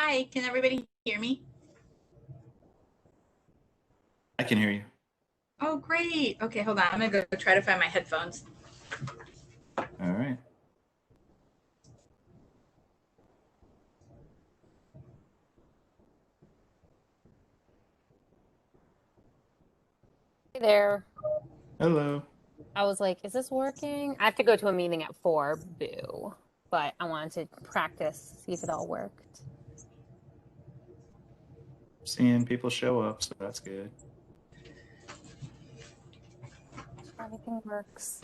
Hi, can everybody hear me? I can hear you. Oh, great. Okay, hold on. I'm gonna go try to find my headphones. All right. Hey there. Hello. I was like, is this working? I have to go to a meeting at 4, boo. But I wanted to practice, see if it all worked. Seeing people show up, so that's good. Everything works.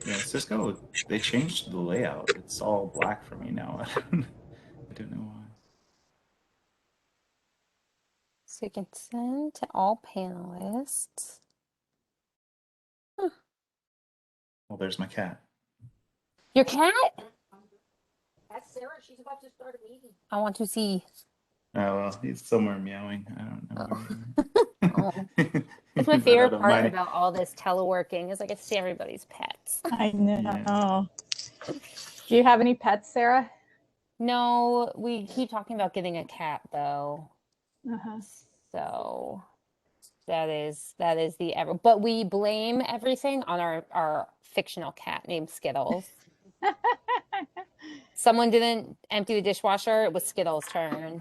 Yeah, Cisco, they changed the layout. It's all black for me now. I don't know why. So you can send to all panelists. Huh. Well, there's my cat. Your cat? That's Sarah. She's about to start a meeting. I want to see. Oh, well, he's somewhere meowing. I don't know where he is. It's my But I favorite don't part mind. about all this teleworking is I get to see everybody's pets. I know. Yeah. Do you have any pets, Sarah? No, we keep talking about getting a cat though. Uh-huh. So that is the ever, but we blame everything on our fictional cat named Skittles. Someone didn't empty the dishwasher, it was Skittles' turn.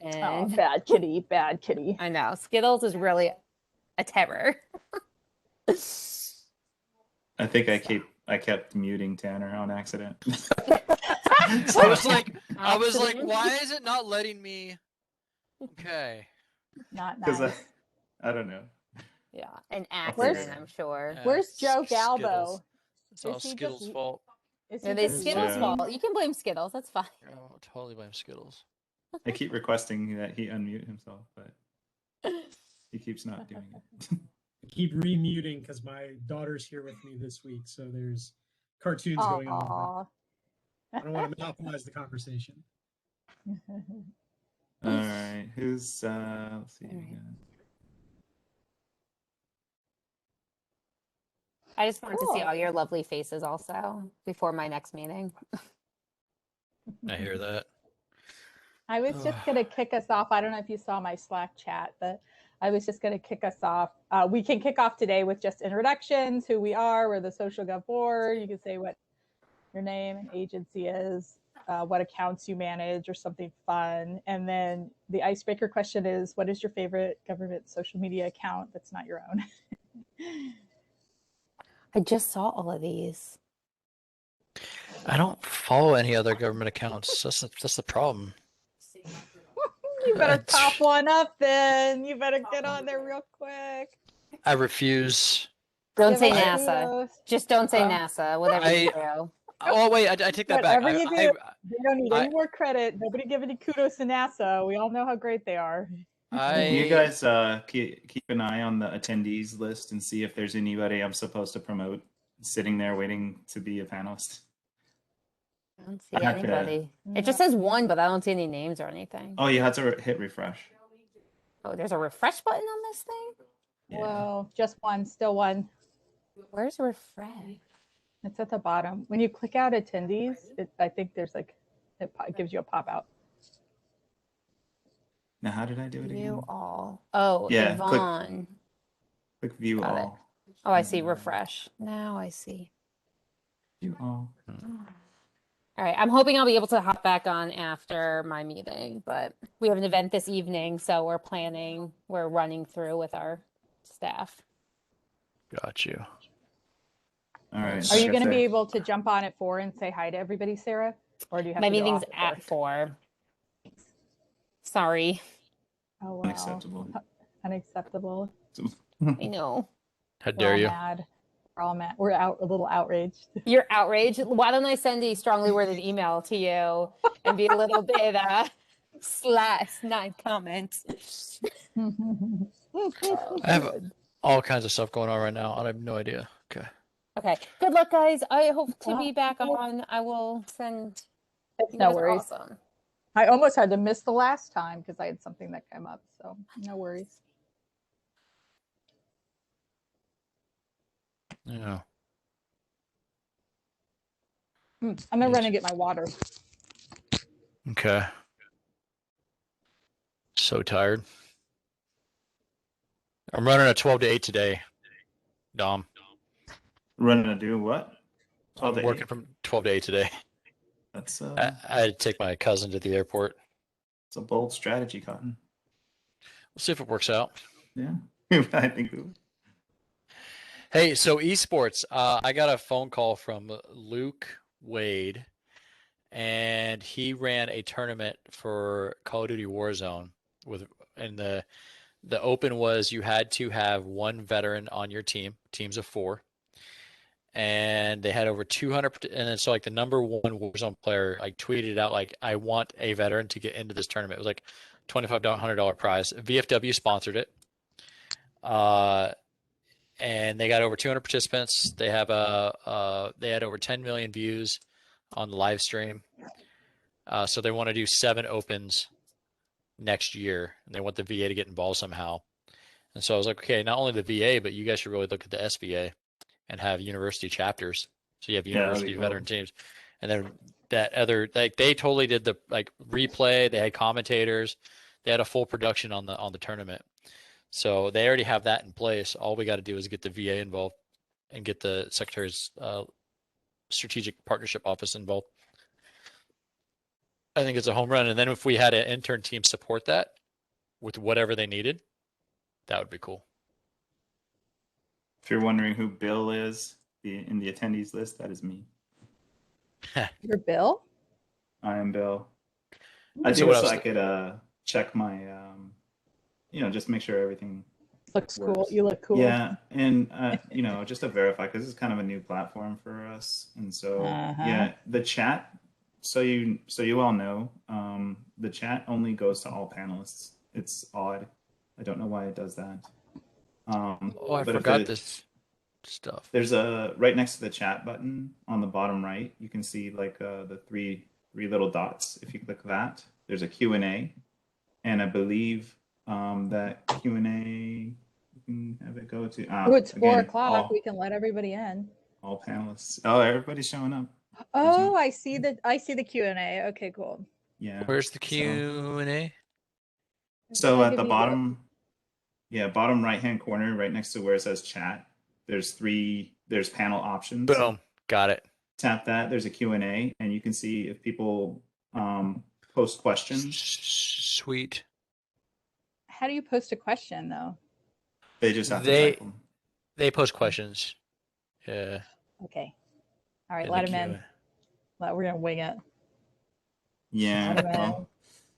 Oh, And bad kitty, bad kitty. I know, Skittles is really a terror. I think I kept muting Tanner on accident. I was like, why is it not letting me? Okay. Not Because nice. I don't know. Yeah, an figure accident, it out. I'm sure. Yeah, Where's Joe Skittles. Galbo? It's all Is he Skittles' just- fault. Is No, he it's just Skittles' Yeah. fault. You can blame Skittles, that's fine. I'll totally blame Skittles. I keep requesting that he unmute himself, but he keeps not doing it. I keep remuting because my daughter's here with me this week, so there's cartoons going on. Aw. I don't want to monopolize the conversation. All right, who's let's see. All right. We got... I just wanted to see Cool. all your lovely faces also before my next meeting. I hear that. I was just going to kick us off. I don't know if you saw my Slack chat, but I was just going to kick us off. We can kick off today with just introductions, who we are. We're the SocialGov Board. You can say what your name and agency is, what accounts you manage or something fun. And then the icebreaker question is, what is your favorite government social media account that's not your own? I just saw all of these. I don't follow any other government accounts. That's the problem. You better top one up then. You better get on there real quick. I refuse. Don't Give say us NASA. kudos. Just don't say NASA, whatever you do. Oh wait, I take that back. Whatever you do, they don't need any more credit. Nobody give any kudos to NASA. We all know how great they are. Do you guys keep an eye on the attendees list and see if there's anybody I'm supposed to promote sitting there waiting to be a panelist? I don't see I have to- anybody. It just says one, but I don't see any names or anything. Oh, you have to hit refresh. Oh, there's a refresh button on this thing? Yeah. Well, just one, still one. Where's refresh? It's at the bottom. When you click out attendees, I think there's like, it gives you a pop out. Now, how did I do it again? View all. Oh, Yeah, Yvonne. Click view Got it. all. Oh, I see. Refresh. Now I see. View all. All right. I'm hoping I'll be able to hop back on after my meeting, but we have an event this evening, so we're running through with our staff. Got you. All right. Are you going to be able to jump on at 4 and say hi to everybody, Sarah? Or do you have My to go meeting's off at 4. Sorry. Oh, wow. Unacceptable. Unacceptable. I know. How We're dare all you? mad. We're all mad. We're a little outraged. You're outraged. Why don't I send a strongly worded email to you and be a little bit snide comments? I have all kinds of stuff going on right now. I have no idea. Okay. Okay. Good luck, guys. I hope to be back on. I will send. It's You no guys are worries. awesome. I almost had to miss the last time because I had something that came up. So no worries. Yeah. I'm gonna run and get my water. Okay. So tired. I'm running a 12 to 8 today, Dom. Running to do what? I'm 12 to working 8. from 12 to 8 today. That's I had to take my cousin to the airport. it's a bold strategy, Cotton. We'll see if it works out. Yeah, I think it would. Hey, so esports, I got a phone call from Luke Wade, and he ran a tournament for Call of Duty Warzone and the open was you had to have one veteran on your team, teams of 4. And they had over 200, and then so like the number 1 Warzone player like tweeted out like, I want a veteran to get into this tournament. It was like $2,500 prize. VFW sponsored it. And they got over 200 participants. They have they had over 10 million views on the live stream. So they want to do 7 opens next year, and they want the VA to get involved somehow. And so I was like, okay, not only the VA, but you guys should really look at the SVA and have university chapters. So you have university veteran teams. And then that other, like they totally did the like replay. They had commentators. They had a full production on the tournament. So they already have that in place. All we got to do is get the VA involved and get the Secretary's Strategic Partnership Office involved. I think it's a home run. And then if we had an intern team support that with whatever they needed, that would be cool. If you're wondering who Bill is in the attendees list, that is me. You're Bill? I am Bill. I So do what so else? I could check my, just make sure everything Looks cool. works. You look cool. Yeah, and just to verify, because this is kind of a new platform for us, and so yeah, the chat. So you all know, the chat only goes to all panelists. It's odd. I don't know why it does that. I forgot this stuff. There's a right next to the chat button on the bottom right. You can see like the three little dots. If you click that, there's a Q&A, and I believe that Q&A you can have it go to. Oh, it's 4 again, o'clock. We can let everybody in. all panelists. Oh, everybody's showing up. Oh, I see the Q&A. Okay, cool. Yeah. Where's the Q&A? So at the bottom, bottom right-hand corner, right next to where it says chat, there's panel options. Boom, got it. Tap that. There's a Q&A, and you can see if people post questions. Sweet. How do you post a question though? They just have to type them. They post questions. Yeah. Okay. All right, in let the him in. We're gonna wing it. Yeah. Let 'em in. Well,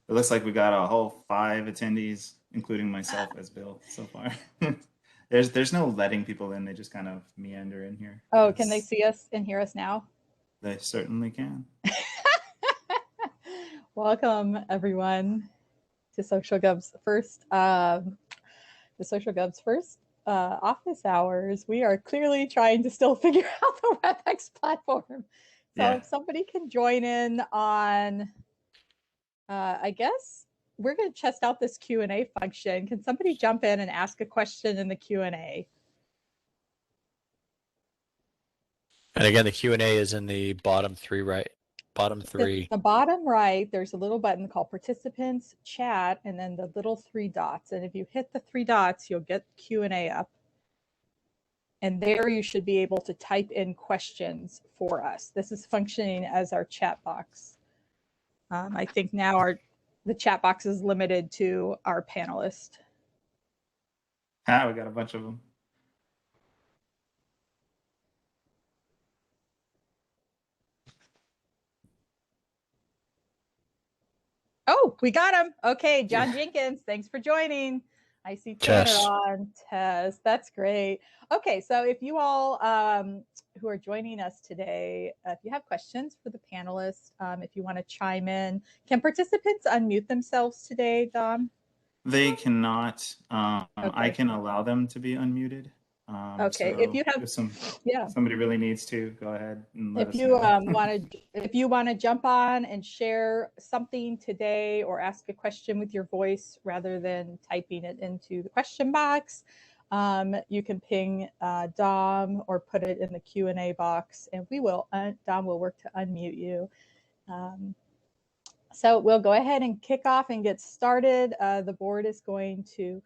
it looks like we got a whole 5 attendees, including myself as Bill so far. There's no letting people in. They just kind of meander in here. Oh, can they see us and hear us now? They certainly can. Welcome everyone to SocialGov's first office hours. We are clearly trying to still figure out the WebEx platform. So if somebody can join in on, I guess we're going to test out this Q&A function. Can somebody jump in and ask a question in the Q&A? And again, the Q&A is in the bottom 3, right? Bottom 3. The bottom right, there's a little button called Participants, Chat, and then the little 3 dots. And if you hit the 3 dots, you'll get Q&A up. And there you should be able to type in questions for us. This is functioning as our chat box. I think now the chat box is limited to our panelists. We got a bunch of them. Oh, we got him. Okay, John Jenkins, thanks for joining. I see Tanner on Tess. That's great. Okay, so if you all who are joining us today, if you have questions for the panelists, if you want to chime in, can participants unmute themselves today, Dom? They cannot. Okay. I can allow them to be unmuted. Okay, so if you have, somebody really needs to go ahead and let if us you know. if you want to jump on and share something today or ask a question with your voice rather than typing it into the question box, you can ping Dom or put it in the Q&A box, and Dom will work to unmute you. So we'll go ahead and kick off and get started. The board is going to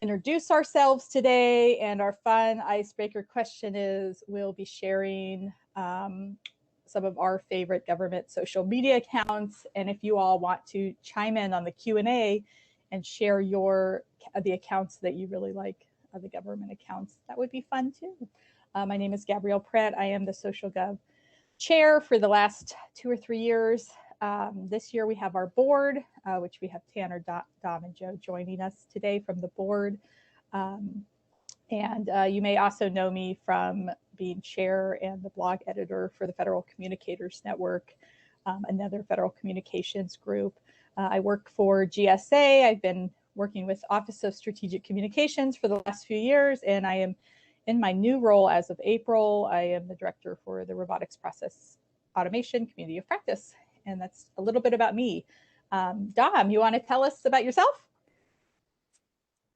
introduce ourselves today, and our fun icebreaker question is we'll be sharing some of our favorite government social media accounts, and if you all want to chime in on the Q&A and share the accounts that you really like, the government accounts, that would be fun too. My name is Gabrielle Pratt. I am the SocialGov chair for the last 2 or 3 years. This year we have our board, which we have Tanner, Dom, and Joe joining us today from the board. And you may also know me from being chair and the blog editor for the Federal Communicators Network, another federal communications group. I work for GSA. I've been working with Office of Strategic Communications for the last few years, and I am in my new role as of April. I am the director for the Robotics Process Automation Community of Practice. And that's a little bit about me. Dom, you want to tell us about yourself?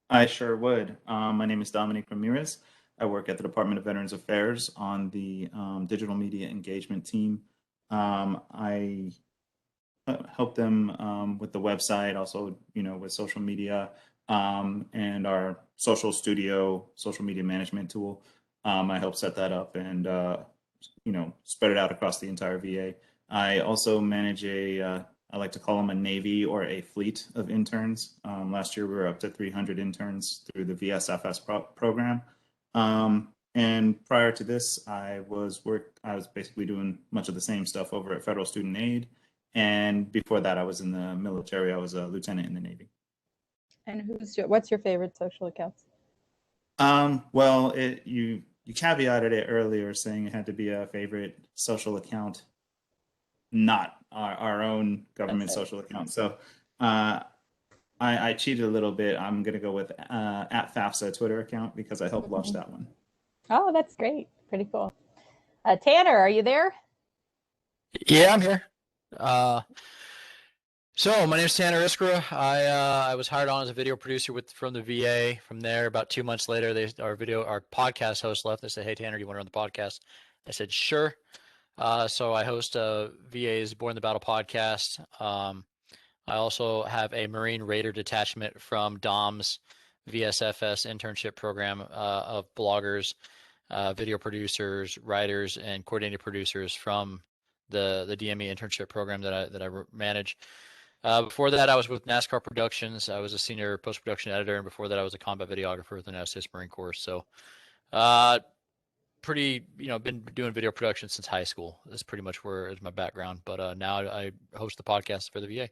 I sure would. My name is Dominic Ramirez. I work at the Department of Veterans Affairs on the digital media engagement team. I help them with the website, also, with social media and our social studio, social media management tool. I help set that up and, spread it out across the entire VA. I also manage I like to call them a Navy or a fleet of interns. Last year, we were up to 300 interns through the VSFS program. And prior to this, I was basically doing much of the same stuff over at Federal Student Aid. And before that, I was in the military. I was a lieutenant in the Navy. And what's your favorite social accounts? Well, you caveated it earlier saying it had to be a favorite social account, not our own government social account. So I cheated a little bit. I'm going to go with at FAFSA Twitter account because I helped launch that one. Oh, that's great. Pretty cool. Tanner, are you there? Yeah, I'm here. So my name is Tanner Iskra. I was hired on as a video producer from the VA. From there, about 2 months later, our podcast host left. They said, "Hey Tanner, do you want to run the podcast?" I said, "Sure." So I host VA's Born in the Battle podcast. I also have a Marine Raider detachment from Dom's VSFS internship program of bloggers, video producers, writers, and coordinated producers from the DME internship program that I manage. Before that, I was with NASCAR Productions. I was a senior post-production editor, and before that, I was a combat videographer with the United States Marine Corps. So, been doing video production since high school. That's pretty much where is my background. But now I host the podcast for the VA.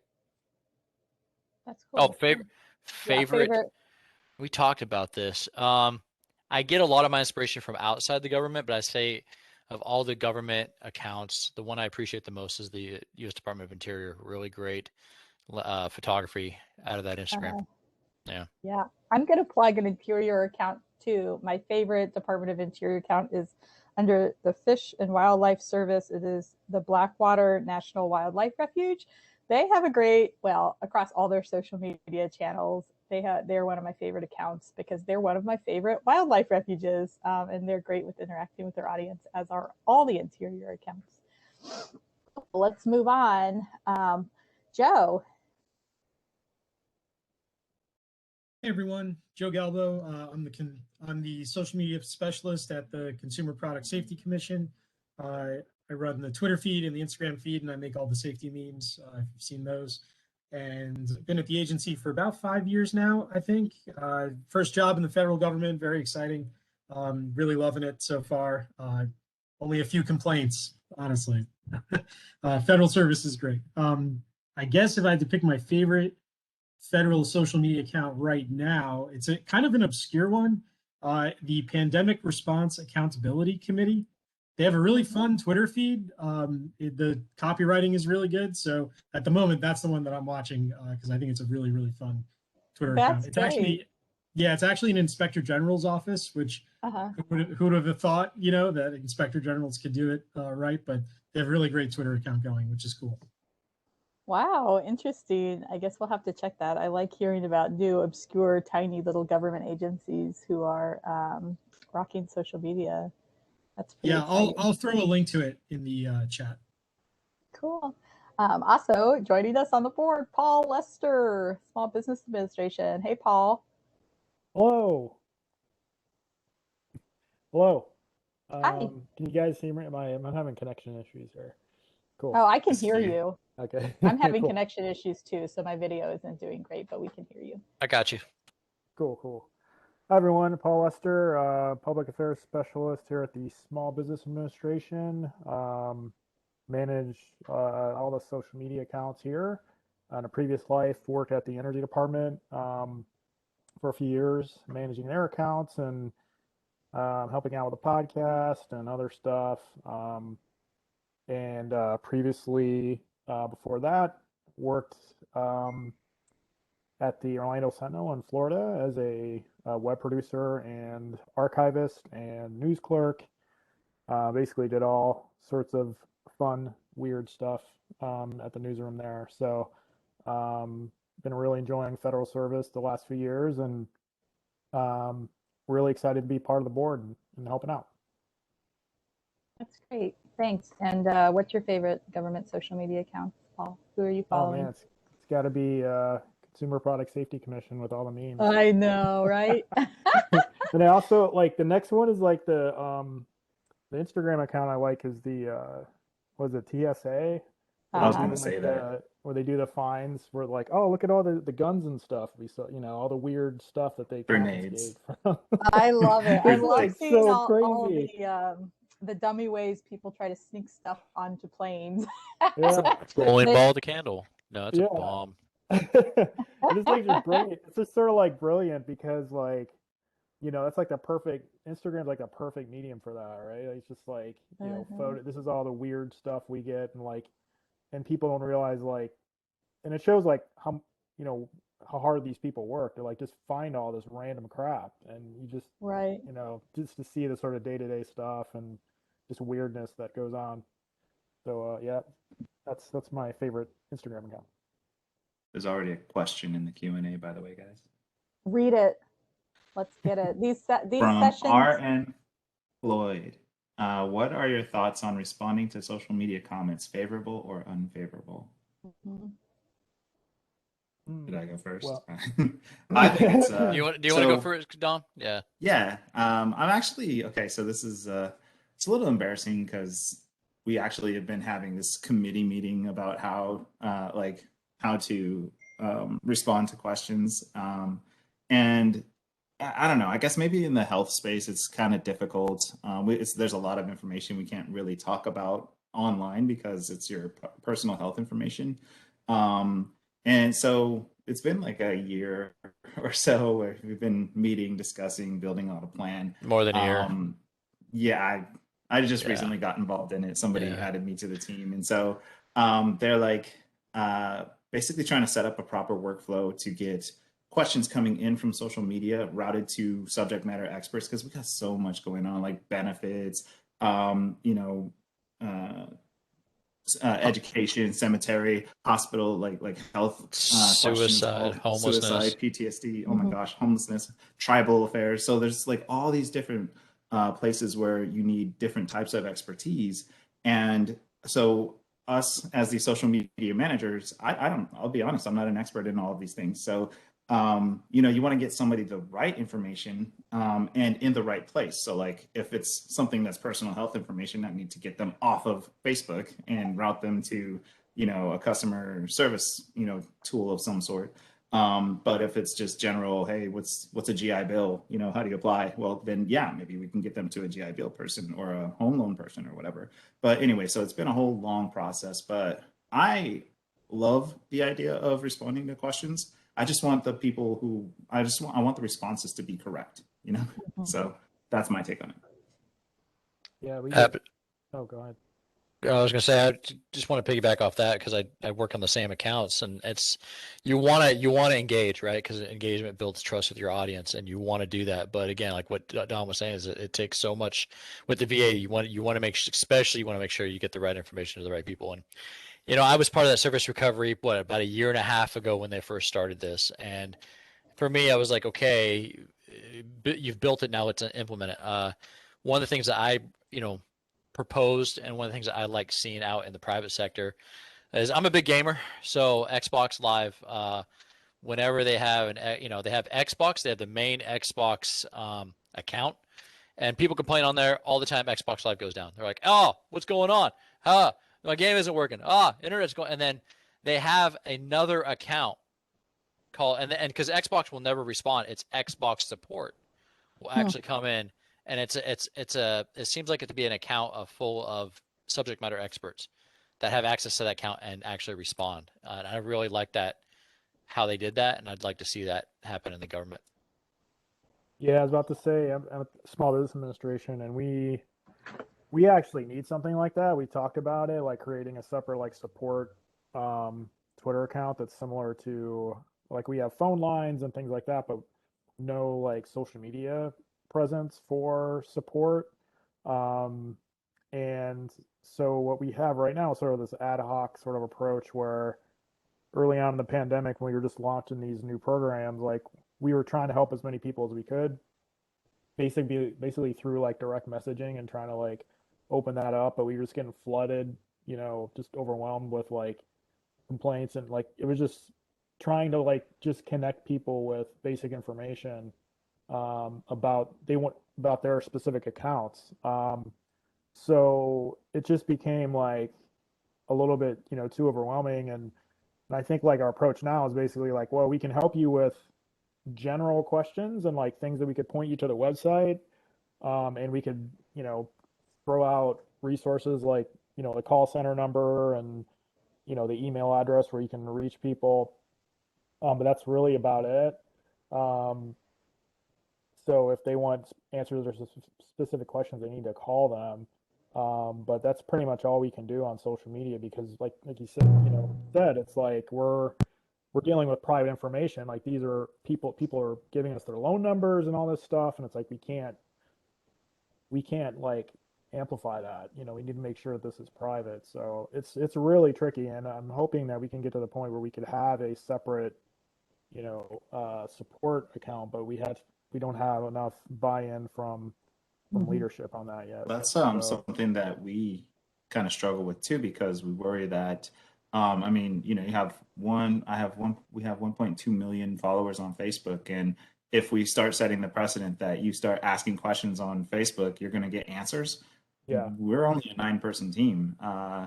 That's cool. Oh, favorite. We talked about this. I get a lot of my inspiration from outside the government, but I say of all the government accounts, the one I appreciate the most is the U.S. Department of Interior. Really great photography out of that Instagram. Yeah. I'm going to plug an Interior account too. My favorite Department of Interior account is under the Fish and Wildlife Service. It is the Blackwater National Wildlife Refuge. They have across all their social media channels, they're one of my favorite accounts because they're one of my favorite wildlife refuges, and they're great with interacting with their audience, as are all the Interior accounts. Let's move on. Joe. Hey everyone, Joe Galbo. I'm the social media specialist at the Consumer Product Safety Commission. I run the Twitter feed and the Instagram feed, and I make all the safety memes. If you've seen those. And I've been at the agency for about 5 years now, I think. First job in the federal government, very exciting. Really loving it so far. Only a few complaints, honestly. Federal service is great. I guess if I had to pick my favorite federal social media account right now, it's a kind of an obscure one. The Pandemic Response Accountability Committee. They have a really fun Twitter feed. The copywriting is really good. So at the moment, that's the one that I'm watching because I think it's a really, really fun Twitter account. It's actually an Inspector General's office, which who would have thought, that Inspector Generals could do it right? But they have a really great Twitter account going, which is cool. Wow, interesting. I guess we'll have to check that. I like hearing about new, obscure, tiny little government agencies who are rocking social media. That's pretty exciting. I'll throw a link to it in the chat. Cool. Also joining us on the board, Paul Lester, Small Business Administration. Hey, Paul. Hello. Hello. Hi. Can you guys see me? I'm having connection issues here. Cool. Oh, I can Yes, hear you. you. Okay. I'm having Cool. connection issues too, so my video isn't doing great, but we can hear you. I got you. Cool. Hi, everyone. Paul Lester, Public Affairs Specialist here at the Small Business Administration. Manage all the social media accounts here. In a previous life, worked at the Energy Department for a few years, managing their accounts and helping out with the podcast and other stuff. And previously, before that, worked at the Orlando Sentinel in Florida as a web producer and archivist and news clerk. Basically did all sorts of fun, weird stuff at the newsroom there. So been really enjoying federal service the last few years, and really excited to be part of the board and helping out. That's great. Thanks. And what's your favorite government social media accounts, Paul? Who are you Oh following? man, it's got to be Consumer Product Safety Commission with all the memes. I know, right? And I also like the next one is like the Instagram account I like is the was it TSA? I was Uh-huh. gonna say that. Where they do the fines, where like, oh, look at all the guns and stuff. We saw, all the weird stuff that they Grenades. confiscate from. I love it. I It's, love like, seeing so all crazy. the dummy ways people try to sneak stuff onto planes. Yeah. Bowling They- ball the candle. No, it's Yeah. a bomb. It's like just brilliant. It's just sort of like brilliant because like, that's like the perfect Instagram's like a perfect medium for that, right? Like, it's just like, photo. This is all the weird stuff we get, and like, and people don't realize like, and it shows like how how hard these people work to like just find all this random crap, and you just Right. just to see the sort of day-to-day stuff and just weirdness that goes on. So yeah, that's my favorite Instagram account. There's already a question in the Q&A, by the way, guys. Read it. Let's get it. These From sessions. R.N. Floyd. What are your thoughts on responding to social media comments, favorable or unfavorable? Mhm. Did I go first? Well- I think it's. Do you want to go first, Dom? Yeah. Yeah, I'm actually okay. So this is it's a little embarrassing because we actually have been having this committee meeting about how to respond to questions, and I don't know. I guess maybe in the health space it's kind of difficult. There's a lot of information we can't really talk about online because it's your personal health information. And so it's been like a year or so where we've been meeting, discussing, building out a plan. More than a year. Yeah, I just Yeah. recently got involved in it. Somebody Yeah. added me to the team. And so they're like basically trying to set up a proper workflow to get questions coming in from social media routed to subject matter experts, because we got so much going on, like benefits, education, cemetery, hospital, like health, Suicide, homelessness. suicide, PTSD. Oh my gosh, homelessness, tribal affairs. So there's like all these different places where you need different types of expertise. And so us as the social media managers, I'll be honest, I'm not an expert in all of these things. So you want to get somebody the right information and in the right place. So like if it's something that's personal health information, I need to get them off of Facebook and route them to, a customer service, tool of some sort. But if it's just general, hey, what's a GI Bill? How do you apply? Well, then yeah, maybe we can get them to a GI Bill person or a home loan person or whatever. But anyway, so it's been a whole long process, but I love the idea of responding to questions. I just want the people who I want the responses to be correct, So that's my take on it. Yeah, oh, go ahead. I was going to say, I just want to piggyback off that because I work on the same accounts, and it's you want to engage, right? Because engagement builds trust with your audience, and you want to do that. But again, like what Don was saying, is it takes so much with the VA. You want to make sure you get the right information to the right people. And I was part of that service recovery about a year and a half ago when they first started this, and for me, I was like, okay, you've built it, now let's implement it. One of the things that I proposed, and one of the things that I like seeing out in the private sector, is I'm a big gamer, so Xbox Live, whenever they have they have Xbox, they have the main Xbox account, and people complain on there all the time. Xbox Live goes down. They're like, "Oh, what's going on? My game isn't working. Internet's going." And then they have another account called, and because Xbox will never respond, it's Xbox support will actually come in, and it seems like it to be an account full of subject matter experts that have access to that account and actually respond. And I really like that, how they did that, and I'd like to see that happen in the government. Yeah, I was about to say, I'm at Small Business Administration, and we actually need something like that. We talked about it, like creating a separate like support Twitter account that's similar to, like, we have phone lines and things like that, but no like social media presence for support. And so what we have right now is sort of this ad hoc sort of approach where early on in the pandemic, when we were just launching these new programs, like we were trying to help as many people as we could, basically through like direct messaging and trying to like open that up, but we were just getting flooded, just overwhelmed with like complaints, and like it was just trying to like just connect people with basic information about their specific accounts. So it just became like a little bit, too overwhelming. And I think like our approach now is basically like, well, we can help you with general questions and like things that we could point you to the website. And we could, throw out resources like, the call center number and, the email address where you can reach people. But that's really about it. So if they want answers or specific questions, they need to call them. But that's pretty much all we can do on social media, because like you said, it's like we're dealing with private information. Like these are people are giving us their loan numbers and all this stuff, and it's like we can't like amplify that. We need to make sure that this is private. So it's really tricky, and I'm hoping that we can get to the point where we could have a separate support account, but we don't have enough buy-in from leadership on that yet. That's something that we kind of struggle with too, because we worry that we have 1.2 million followers on Facebook, and if we start setting the precedent that you start asking questions on Facebook, you're going to get answers. Yeah, we're only a 9-person team. I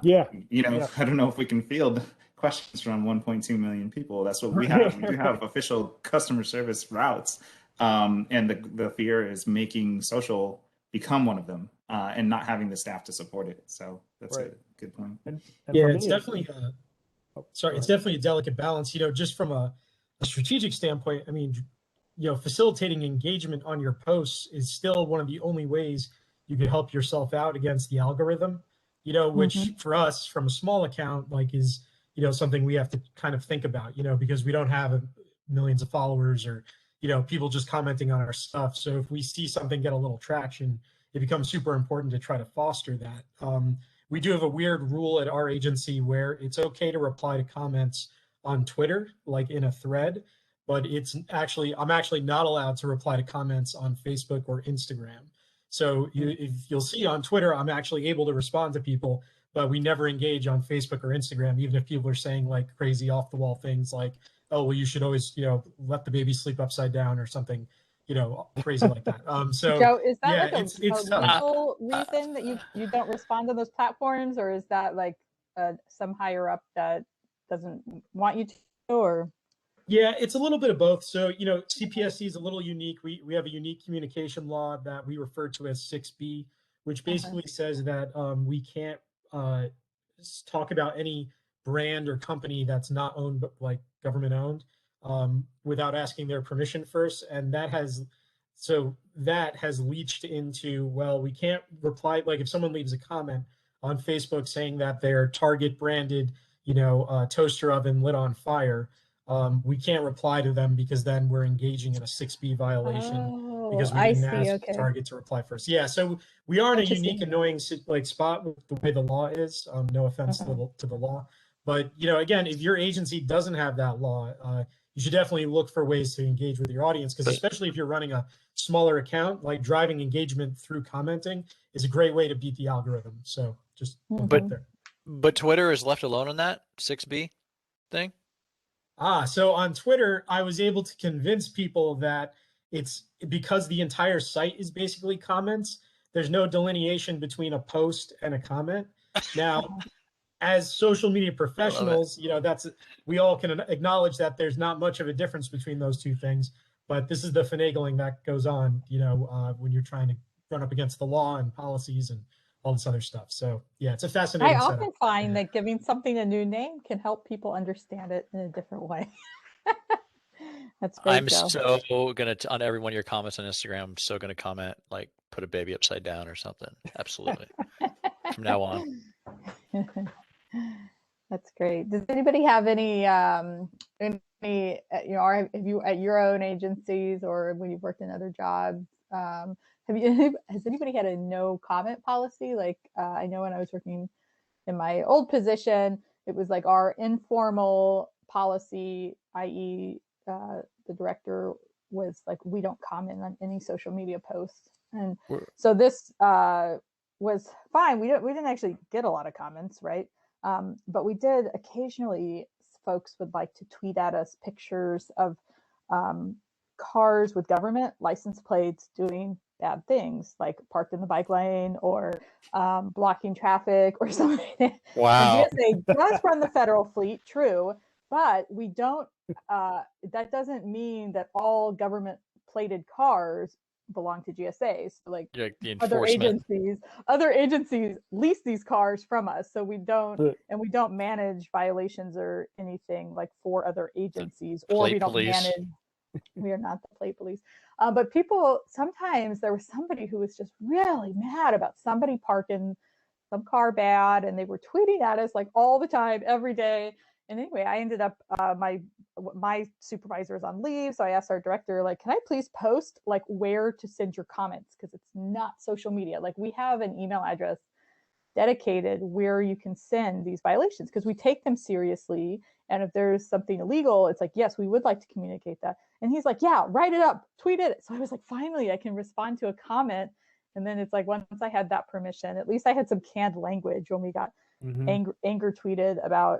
don't know if we can field questions from 1.2 million people. That's what we have. We do have official customer service routes. And the fear is making social become one of them, and not having the staff to support it. So that's a good point. And yeah, it's definitely it's definitely a delicate balance, just from a strategic standpoint. I mean, facilitating engagement on your posts is still one of the only ways you could help yourself out against the algorithm, which for us from a small account, like is, something we have to kind of think about, because we don't have millions of followers or, people just commenting on our stuff. So if we see something get a little traction, it becomes super important to try to foster that. We do have a weird rule at our agency where it's okay to reply to comments on Twitter, like in a thread, but I'm actually not allowed to reply to comments on Facebook or Instagram. So if you'll see on Twitter, I'm actually able to respond to people, but we never engage on Facebook or Instagram, even if people are saying like crazy off the wall things like, oh, well, you should always, let the baby sleep upside down or something, crazy like that. So Joe, is that yeah, like it's a legal reason that you don't respond to those platforms, or is that like some higher up that doesn't want you to, or? Yeah, it's a little bit of both. So, CPSC is a little unique. We have a unique communication law that we refer to as 6B, which basically says that we can't talk about any brand or company that's not owned, like government owned, without asking their permission first. And that has leached into, well, we can't reply. Like if someone leaves a comment on Facebook saying that their Target branded, toaster oven lit on fire, we can't reply to them because then we're engaging in a 6B violation because we didn't ask Target to reply first. Yeah, so we are in a unique, annoying spot with the way the law is. No offense to the law, but again, if your agency doesn't have that law, you should definitely look for ways to engage with your audience, because especially if you're running a smaller account, like driving engagement through commenting is a great way to beat the algorithm. So just put that there. But Twitter is left alone on that 6B thing. So on Twitter, I was able to convince people that it's because the entire site is basically comments. There's no delineation between a post and a comment. Now, as social media professionals, we all can acknowledge that there's not much of a difference between those two things. But this is the finagling that goes on, when you're trying to run up against the law and policies and all this other stuff. So yeah, it's a fascinating I setup. often find that giving something a new name can help people understand it in a different way. That's great, I'm Joe. so gonna on every one of your comments on Instagram. I'm so gonna comment like put a baby upside down or something. Absolutely. From now on. That's great. Does anybody have any or have you at your own agencies or when you've worked in other jobs, has anybody had a no comment policy? Like I know when I was working in my old position, it was like our informal policy, i.e. The director was like, we don't comment on any social media posts. And so this was fine. We didn't actually get a lot of comments, right? But we did occasionally, folks would like to tweet at us pictures of cars with government license plates doing bad things, like parked in the bike lane or blocking traffic or something. Wow. And GSA does run the federal fleet, true, but we don't, that doesn't mean that all government plated cars belong to GSA. So like the other enforcement. agencies lease these cars from us. So we don't manage violations or anything like for other agencies, or we don't manage. We are not the plate police. But people, sometimes there was somebody who was just really mad about somebody parking some car bad, and they were tweeting at us like all the time, every day. And anyway, I ended up, my supervisor is on leave. So I asked our director, like, can I please post like where to send your comments? Because it's not social media. Like we have an email address dedicated where you can send these violations because we take them seriously. And if there's something illegal, it's like, yes, we would like to communicate that. And he's like, yeah, write it up, tweet it. So I was like, finally, I can respond to a comment. And then it's like, once I had that permission, at least I had some canned language when we got anger tweeted about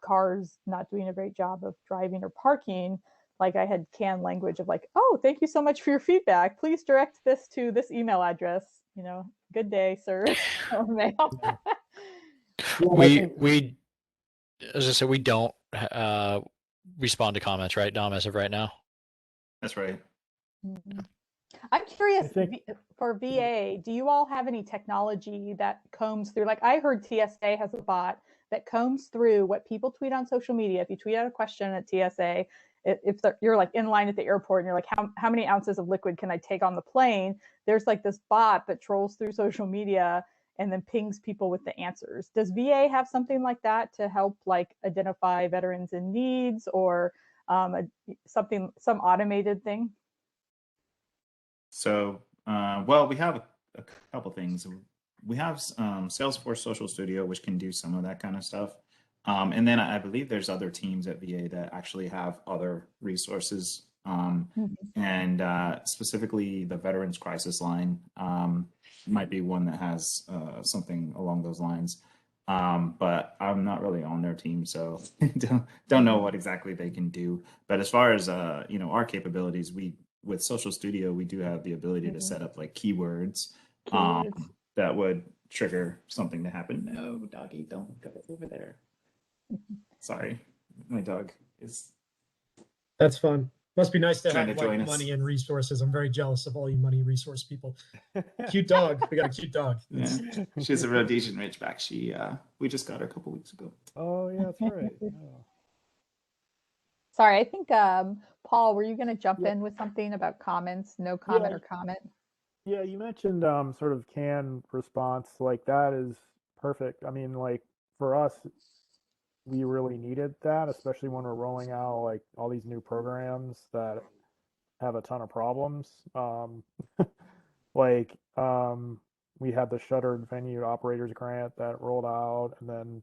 cars not doing a great job of driving or parking. Like I had canned language of like, oh, thank you so much for your feedback. Please direct this to this email address. Good day, sir. We as I said, we don't respond to comments, right, Dom, as of right now? That's right. I'm curious, for VA, do you all have any technology that combs through? Like I heard TSA has a bot that combs through what people tweet on social media. If you tweet out a question at TSA, if you're like in line at the airport and you're like, how many ounces of liquid can I take on the plane? There's like this bot that trolls through social media and then pings people with the answers. Does VA have something like that to help like identify veterans in needs or some automated thing? So, well, we have a couple things. We have Salesforce Social Studio, which can do some of that kind of stuff. And then I believe there's other teams at VA that actually have other resources. And specifically the Veterans Crisis Line might be one that has something along those lines. But I'm not really on their team, so don't know what exactly they can do. But as far as our capabilities, with Social Studio, we do have the ability to set up like keywords that would trigger something to happen. No, doggy, don't go over there. Sorry, my dog is. That's fun. Must be nice to have like money and resources. I'm very jealous of all you money resource people. Cute dog. We got a cute dog. Yeah. She's a Rhodesian Ridgeback. We just got her a couple weeks ago. Oh yeah, that's right. Yeah. Sorry, I think Paul, were you going to jump in with something about comments? No comment or comment? Yeah, you mentioned sort of canned response. Like that is perfect. I mean, like for us, we really needed that, especially when we're rolling out like all these new programs that have a ton of problems. We had the Shuttered Venue Operators Grant that rolled out, and then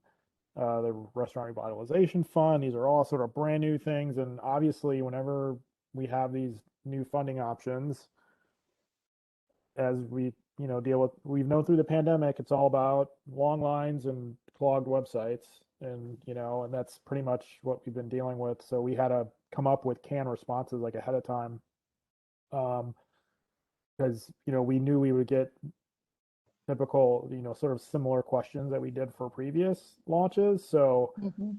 the Restaurant Revitalization Fund. These are all sort of brand new things. And obviously, whenever we have these new funding options, as we deal with, we've known through the pandemic, it's all about long lines and clogged websites, and and that's pretty much what we've been dealing with. So we had to come up with canned responses like ahead of time, because we knew we would get typical, sort of similar questions that we did for previous launches. So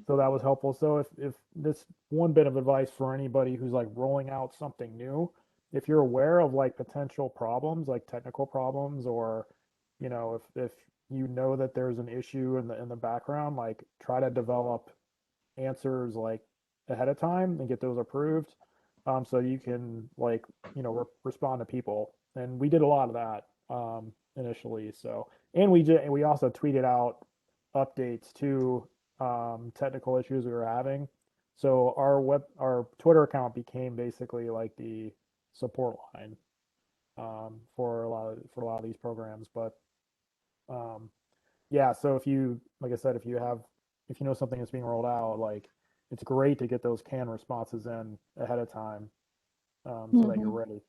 so that was helpful. So if this one bit of advice for anybody who's like rolling out something new, if you're aware of like potential problems, like technical problems, or if you know that there's an issue in the background, like try to develop answers like ahead of time and get those approved, so you can like respond to people. And we did a lot of that initially. So, and we also tweeted out updates to technical issues we were having. So our Twitter account became basically like the support line for a lot of these programs. But yeah, so if you, like I said, if you know something that's being rolled out, like it's great to get those canned responses in ahead of time, so that you're ready.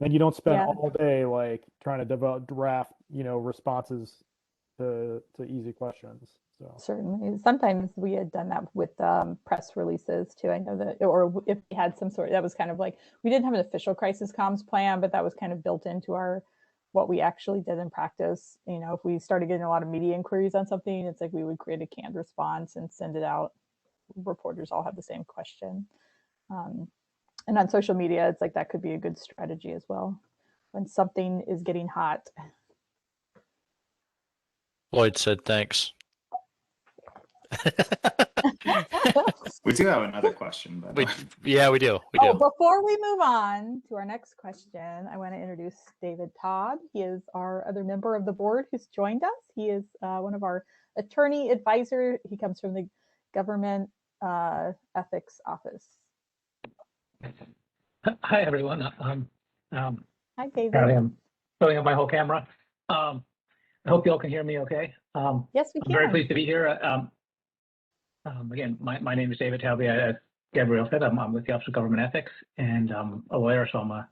And you don't spend all day like trying to draft responses to easy questions. So Certainly. Sometimes we had done that with press releases too. I know that, or if we had some sort, that was kind of like, we didn't have an official crisis comms plan, but that was kind of built into what we actually did in practice. If we started getting a lot of media inquiries on something, it's like we would create a canned response and send it out. Reporters all have the same question. And on social media, it's like that could be a good strategy as well when something is getting hot. Lloyd said thanks. We do have another question, but Yeah, we do. We Oh, do. before we move on to our next question, I want to introduce David Todd. He is our other member of the board who's joined us. He is one of our attorney advisor. He comes from the Government Ethics Office. Hi, everyone. Hi, David. I'm filling up my whole camera. I hope you all can hear me okay. Yes, we can. I'm very pleased to be here. Again, my name is David Talby. As Gabrielle said, I'm with the Office of Government Ethics, and I'm a lawyer, so I'm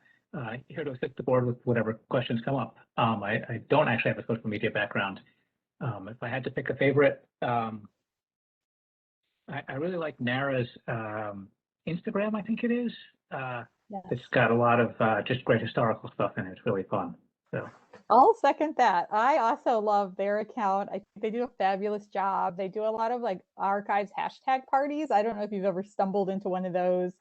here to assist the board with whatever questions come up. I don't actually have a social media background. If I had to pick a favorite, I really like NARA's Instagram, I think it is. Yes. It's got a lot of just great historical stuff in it. It's really fun. So I'll second that. I also love their account. I think they do a fabulous job. They do a lot of like archives hashtag parties. I don't know if you've ever stumbled into one of those,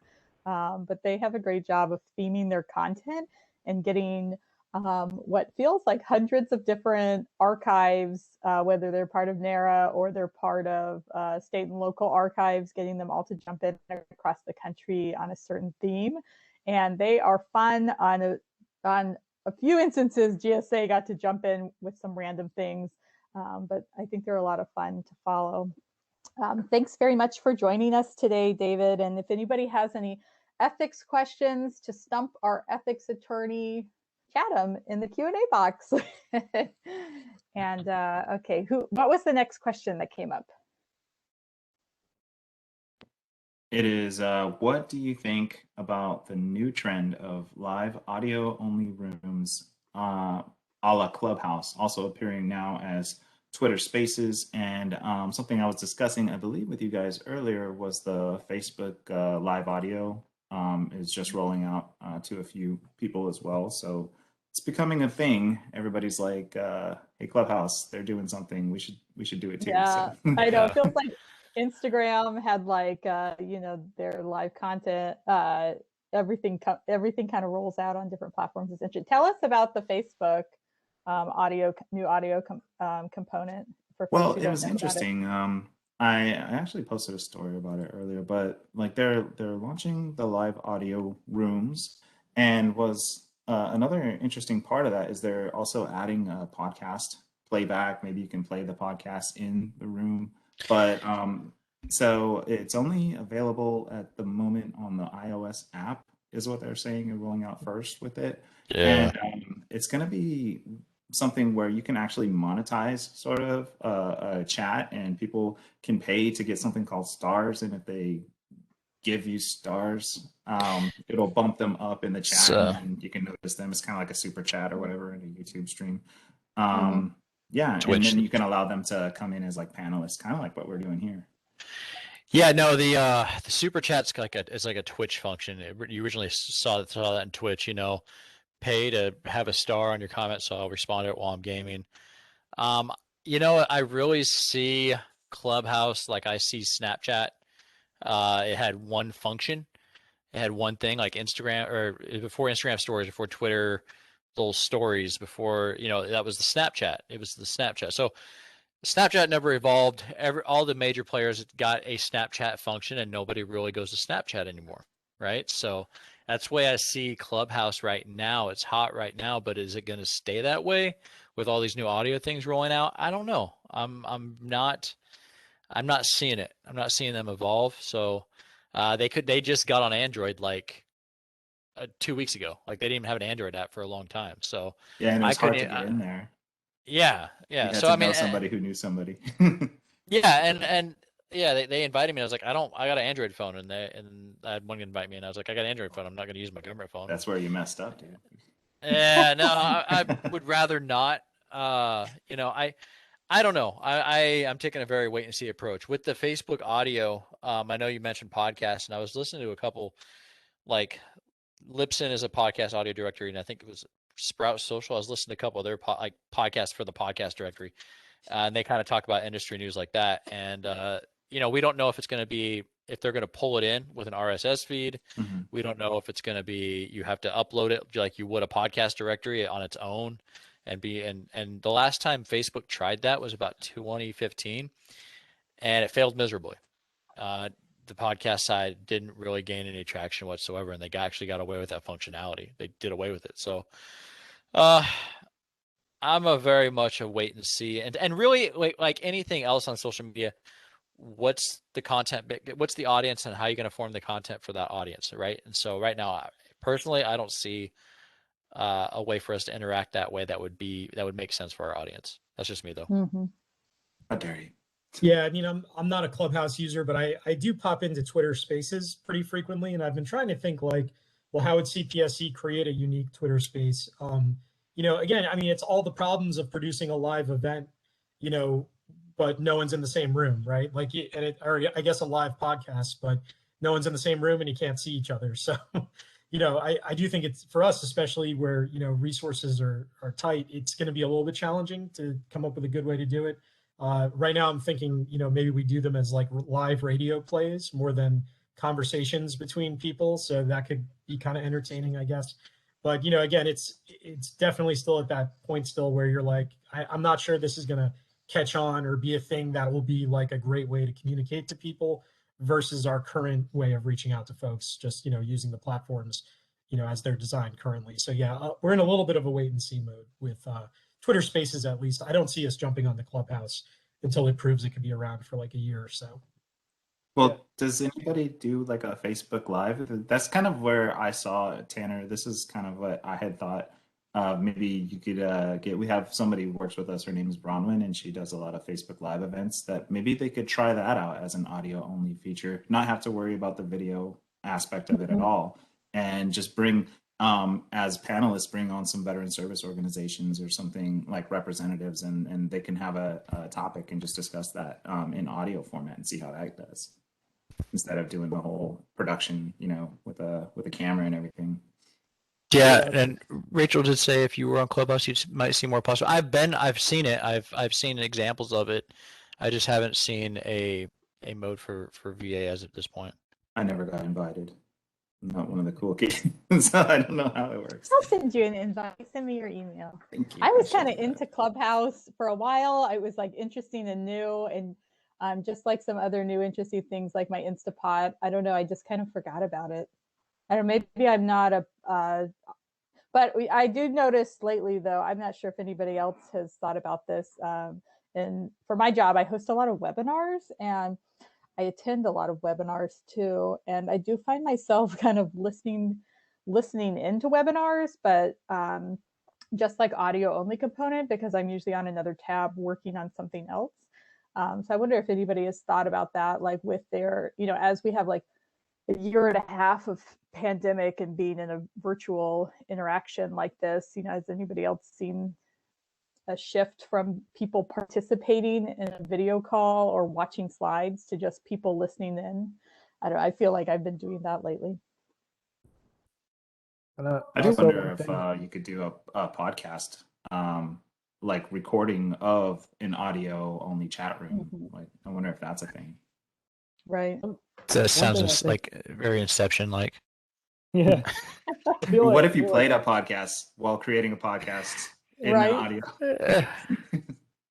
but they have a great job of theming their content and getting what feels like hundreds of different archives, whether they're part of NARA or they're part of state and local archives, getting them all to jump in across the country on a certain theme. And they are fun. On a few instances, GSA got to jump in with some random things, but I think they're a lot of fun to follow. Thanks very much for joining us today, David. And if anybody has any ethics questions to stump our ethics attorney, chat them in the Q&A box. And okay, what was the next question that came up? it is, what do you think about the new trend of live audio only rooms, a la Clubhouse, also appearing now as Twitter Spaces? And something I was discussing, I believe, with you guys earlier was the Facebook live audio is just rolling out to a few people as well. So it's becoming a thing. Everybody's like, hey, Clubhouse, they're doing something. We should do it too. Yeah, so. I know. It feels like Instagram had like their live content. Everything kind of rolls out on different platforms. It's interesting. Tell us about the Facebook new audio component for folks Well, who it don't was know about it. interesting. I actually posted a story about it earlier, but like they're launching the live audio rooms, and was another interesting part of that is they're also adding a podcast playback. Maybe you can play the podcast in the room, but so it's only available at the moment on the iOS app, is what they're saying. They're rolling out first with it, Yeah. and it's going to be something where you can actually monetize sort of a chat, and people can pay to get something called stars. And if they give you stars, it'll bump them up in the chat, and you can notice them. It's kind of like a super chat or whatever in a YouTube stream. Yeah, Twitch. and then you can allow them to come in as like panelists, kind of like what we're doing here. Yeah, no, the super chat's like a Twitch function. You originally saw that in Twitch, you know, pay to have a star on your comment, so I'll respond to it while I'm gaming. You know, I really see Clubhouse like I see Snapchat. It had one function. It had one thing like Instagram, or before Instagram stories, before Twitter, little stories, before, you know, that was the Snapchat. It was the Snapchat. So Snapchat never evolved. All the major players got a Snapchat function, and nobody really goes to Snapchat anymore, right? So that's the way I see Clubhouse right now. It's hot right now, but is it going to stay that way with all these new audio things rolling out? I don't know. I'm not seeing it. I'm not seeing them evolve. So they just got on Android like 2 weeks ago. Like they didn't even have an Android app for a long time. So Yeah, and it I was hard to couldn't. get in there. Yeah, You yeah. had So to I mean, know somebody who knew somebody. yeah, and yeah, they invited me. I was like, I got an Android phone, and I had one invite me, and I was like, I got an Android phone. I'm not going to use my government phone. That's where you messed up, dude. Yeah, no, I would rather not. You know, I don't know. I'm taking a very wait and see approach with the Facebook audio. I know you mentioned podcasts, and I was listening to a couple, like Libsyn is a podcast audio directory, and I think it was Sprout Social. I was listening to a couple of their podcasts for the podcast directory, and they kind of talk about industry news like that. And you know, we don't know if it's going to be, if they're going to pull it in with an RSS feed. Mhm. We don't know if it's going to be, you have to upload it like you would a podcast directory on its own, and the last time Facebook tried that was about 2015, and it failed miserably. The podcast side didn't really gain any traction whatsoever, and they actually got away with that functionality. They did away with it. So I'm a very much a wait and see, and really like anything else on social media, what's the content, what's the audience, and how you're going to form the content for that audience, right? And so right now, personally, I don't see a way for us to interact that way that would make sense for our audience. That's just me though. Mhm. How dare you? Yeah, I mean, I'm not a Clubhouse user, but I do pop into Twitter Spaces pretty frequently, and I've been trying to think like, well, how would CPSC create a unique Twitter space? You know, again, I mean, it's all the problems of producing a live event, you know, but no one's in the same room, right? Like, or I guess a live podcast, but no one's in the same room and you can't see each other. So, you know, I do think it's, for us, especially where, you know, resources are tight, it's going to be a little bit challenging to come up with a good way to do it. Right now I'm thinking, you know, maybe we do them as like live radio plays more than conversations between people. So that could be kind of entertaining, I guess. But, you know, again, it's definitely still at that point still where you're like, I'm not sure this is going to catch on or be a thing that will be like a great way to communicate to people versus our current way of reaching out to folks, just, you know, using the platforms, you know, as they're designed currently. So yeah, we're in a little bit of a wait and see mode with Twitter Spaces, at least. I don't see us jumping on the Clubhouse until it proves it could be around for like a year or so. Well, does anybody do like a Facebook Live? That's kind of where I saw Tanner. This is kind of what I had thought. Maybe you could we have somebody who works with us. Her name is Bronwyn, and she does a lot of Facebook Live events. That maybe they could try that out as an audio only feature, not have to worry about the video aspect of it at all, and just bring as panelists, bring on some veteran service organizations or something like representatives, and they can have a topic and just discuss that in audio format and see how that does, instead of doing the whole production, you know, with a camera and everything. Yeah, and Rachel did say if you were on Clubhouse, you might see more possible. I've seen it. I've seen examples of it. I just haven't seen a mode for VA as of this point. I never got invited. I'm not one of the cool kids, so I don't know how it works. I'll send you an invite. Send me your email. Thank you. I was kind of into Clubhouse for a while. It was like interesting and new, and just like some other new interesting things like my Instapot. I don't know. I just kind of forgot about it. I don't know. Maybe I'm not but I do notice lately, though, I'm not sure if anybody else has thought about this. And for my job, I host a lot of webinars, and I attend a lot of webinars too. And I do find myself kind of listening into webinars, but just like audio only component, because I'm usually on another tab working on something else. So I wonder if anybody has thought about that, like with their, you know, as we have like a year and a half of pandemic and being in a virtual interaction like this, you know, has anybody else seen a shift from people participating in a video call or watching slides to just people listening in. I don't know, I feel like I've been doing that lately. And I do also wonder one if thing, you could do a podcast, like recording of an audio only chat room. Mhm. Like, I wonder if that's a thing. Right. That sounds thing I think- like very Inception like. yeah. I feel What like, if you played a podcast while creating a podcast in Right. audio?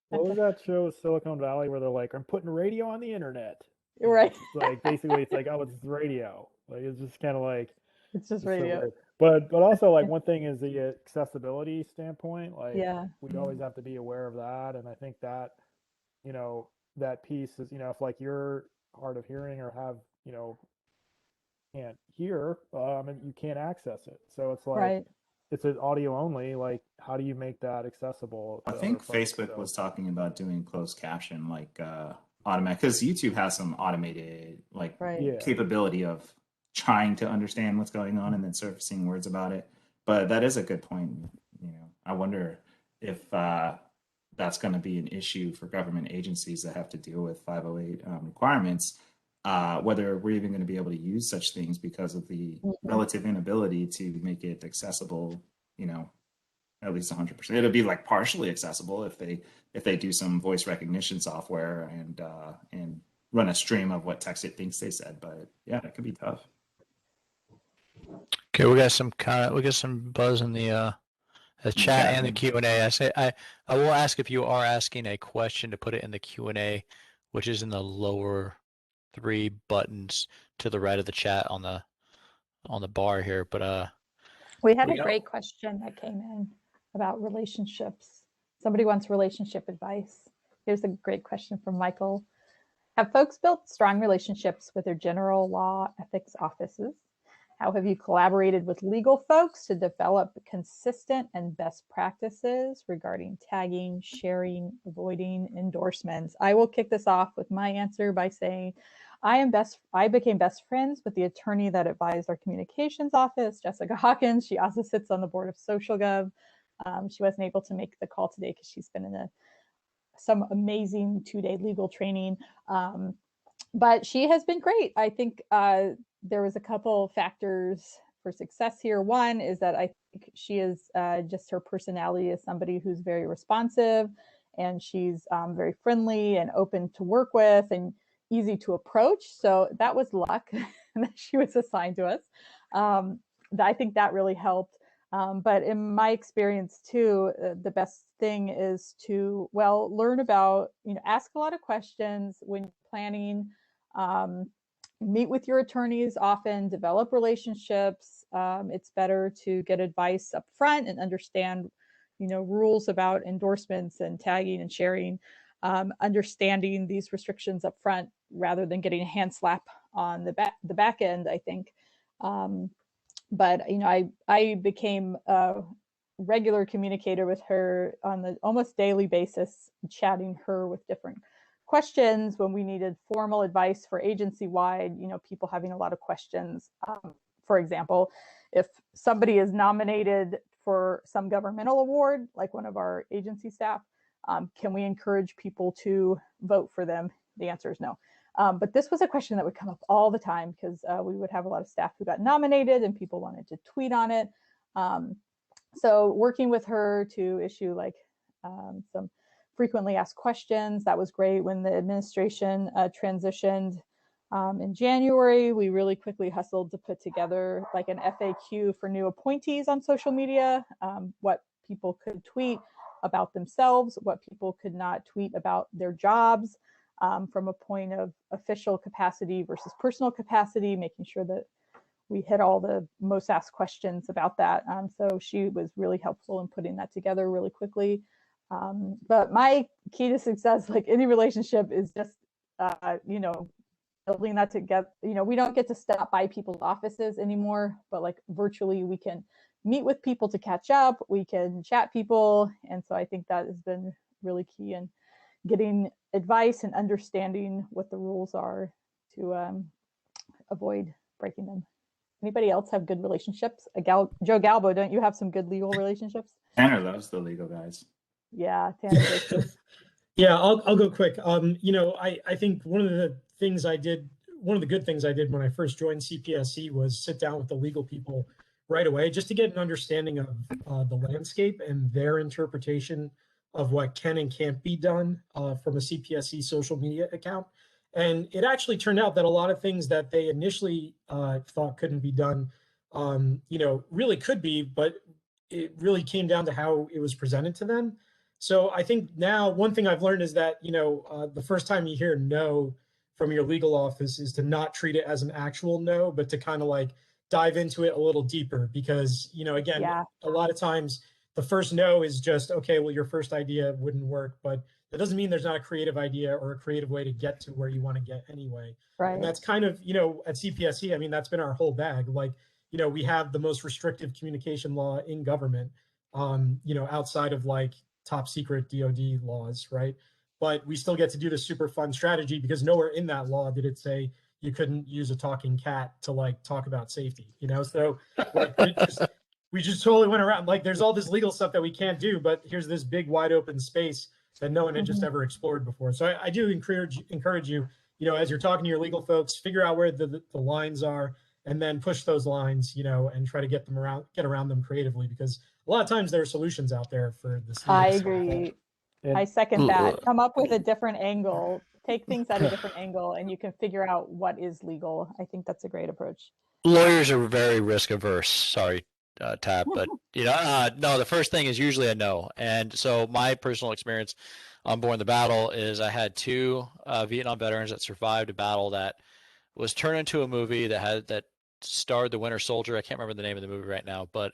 what was that show, Silicon Valley, where they're like, I'm putting radio on the internet. You know, Right. it's like basically it's like, oh, it's radio. Like it's just kind of like It's just it's so radio. weird. But also like one thing is the accessibility standpoint. Like Yeah. we always have to be aware of that. And I think that, you know, that piece is, you know, if like you're hard of hearing or have, you know, can't hear, and you can't access it. So it's like Right. it's an audio only. Like, how do you make that accessible I to think other folks? Facebook So, was talking about doing closed caption, like automatic, because YouTube has some automated like Right. yeah. capability of trying to understand what's going on and then surfacing words about it. But that is a good point. You know, I wonder if that's going to be an issue for government agencies that have to deal with 508 requirements. Whether we're even going to be able to use such things because of the relative inability to make it accessible, you know, at least 100%. It'll be like partially accessible if they do some voice recognition software and run a stream of what text it thinks they said. But yeah, that could be tough. Okay, we got some buzz in the chat and the Q&A. I will ask if you are asking a question to put it in the Q&A, which is in the lower 3 buttons to the right of the chat on the bar here. But We had a Yeah. great question that came in about relationships. Somebody wants relationship advice. Here's a great question from Michael. Have folks built strong relationships with their general law ethics offices? How have you collaborated with legal folks to develop consistent and best practices regarding tagging, sharing, avoiding endorsements? I will kick this off with my answer by saying I became best friends with the attorney that advised our communications office, Jessica Hawkins. She also sits on the board of SocialGov. She wasn't able to make the call today because she's been in some amazing 2-day legal training. But she has been great. I think there was a couple factors for success here. One is that I think she is just her personality is somebody who's very responsive, and she's very friendly and open to work with and easy to approach. So that was luck that she was assigned to us. I think that really helped. But in my experience too, the best thing is to, well, learn about, ask a lot of questions when planning, meet with your attorneys often, develop relationships. It's better to get advice up front and understand, rules about endorsements and tagging and sharing, understanding these restrictions up front rather than getting a hand slap on the back end, I think. But I became a regular communicator with her on the almost daily basis, chatting her with different questions when we needed formal advice for agency-wide, people having a lot of questions. For example, if somebody is nominated for some governmental award, like one of our agency staff, can we encourage people to vote for them? The answer is no. But this was a question that would come up all the time because we would have a lot of staff who got nominated and people wanted to tweet on it. So working with her to issue like some frequently asked questions, that was great. When the administration transitioned in January, we really quickly hustled to put together like an FAQ for new appointees on social media, what people could tweet about themselves, what people could not tweet about their jobs, from a point of official capacity versus personal capacity, making sure that we hit all the most asked questions about that. So she was really helpful in putting that together really quickly. But my key to success, like any relationship, is just, building that together. We don't get to stop by people's offices anymore, but like virtually we can meet with people to catch up, we can chat people. And so I think that has been really key in getting advice and understanding what the rules are to avoid breaking them. Anybody else have good relationships? Joe Galbo, don't you have some good legal relationships? Tanner loves the legal guys. Yeah, Tanner goes first. Yeah, I'll go quick. I think one of the good things I did when I first joined CPSC was sit down with the legal people right away, just to get an understanding of the landscape and their interpretation of what can and can't be done from a CPSC social media account. And it actually turned out that a lot of things that they initially thought couldn't be done, really could be, but it really came down to how it was presented to them. So I think now one thing I've learned is that, the first time you hear no from your legal office is to not treat it as an actual no, but to kind of like dive into it a little deeper because, again, Yeah. a lot of times the first no is just, okay, well, your first idea wouldn't work, but that doesn't mean there's not a creative idea or a creative way to get to where you want to get anyway. Right. And that's kind of, at CPSC, I mean, that's been our whole bag. Like, we have the most restrictive communication law in government, outside of like top secret DoD laws, right? But we still get to do this super fun strategy because nowhere in that law did it say you couldn't use a talking cat to like talk about safety, So like, we just totally went around like there's all this legal stuff that we can't do, but here's this big wide open space that no one had just ever explored before. So I do encourage you, as you're talking to your legal folks, figure out where the lines are and then push those lines, and try to get around them creatively because a lot of times there are solutions out there for this. I agree. I second that. Come up with a different angle, take things at a different angle, and you can figure out what is legal. I think that's a great approach. Lawyers are very risk averse. Sorry, Tab, but no, the first thing is usually a no. And so my personal experience on Born the Battle is I had two Vietnam veterans that survived a battle that was turned into a movie that starred the Winter Soldier. I can't remember the name of the movie right now, but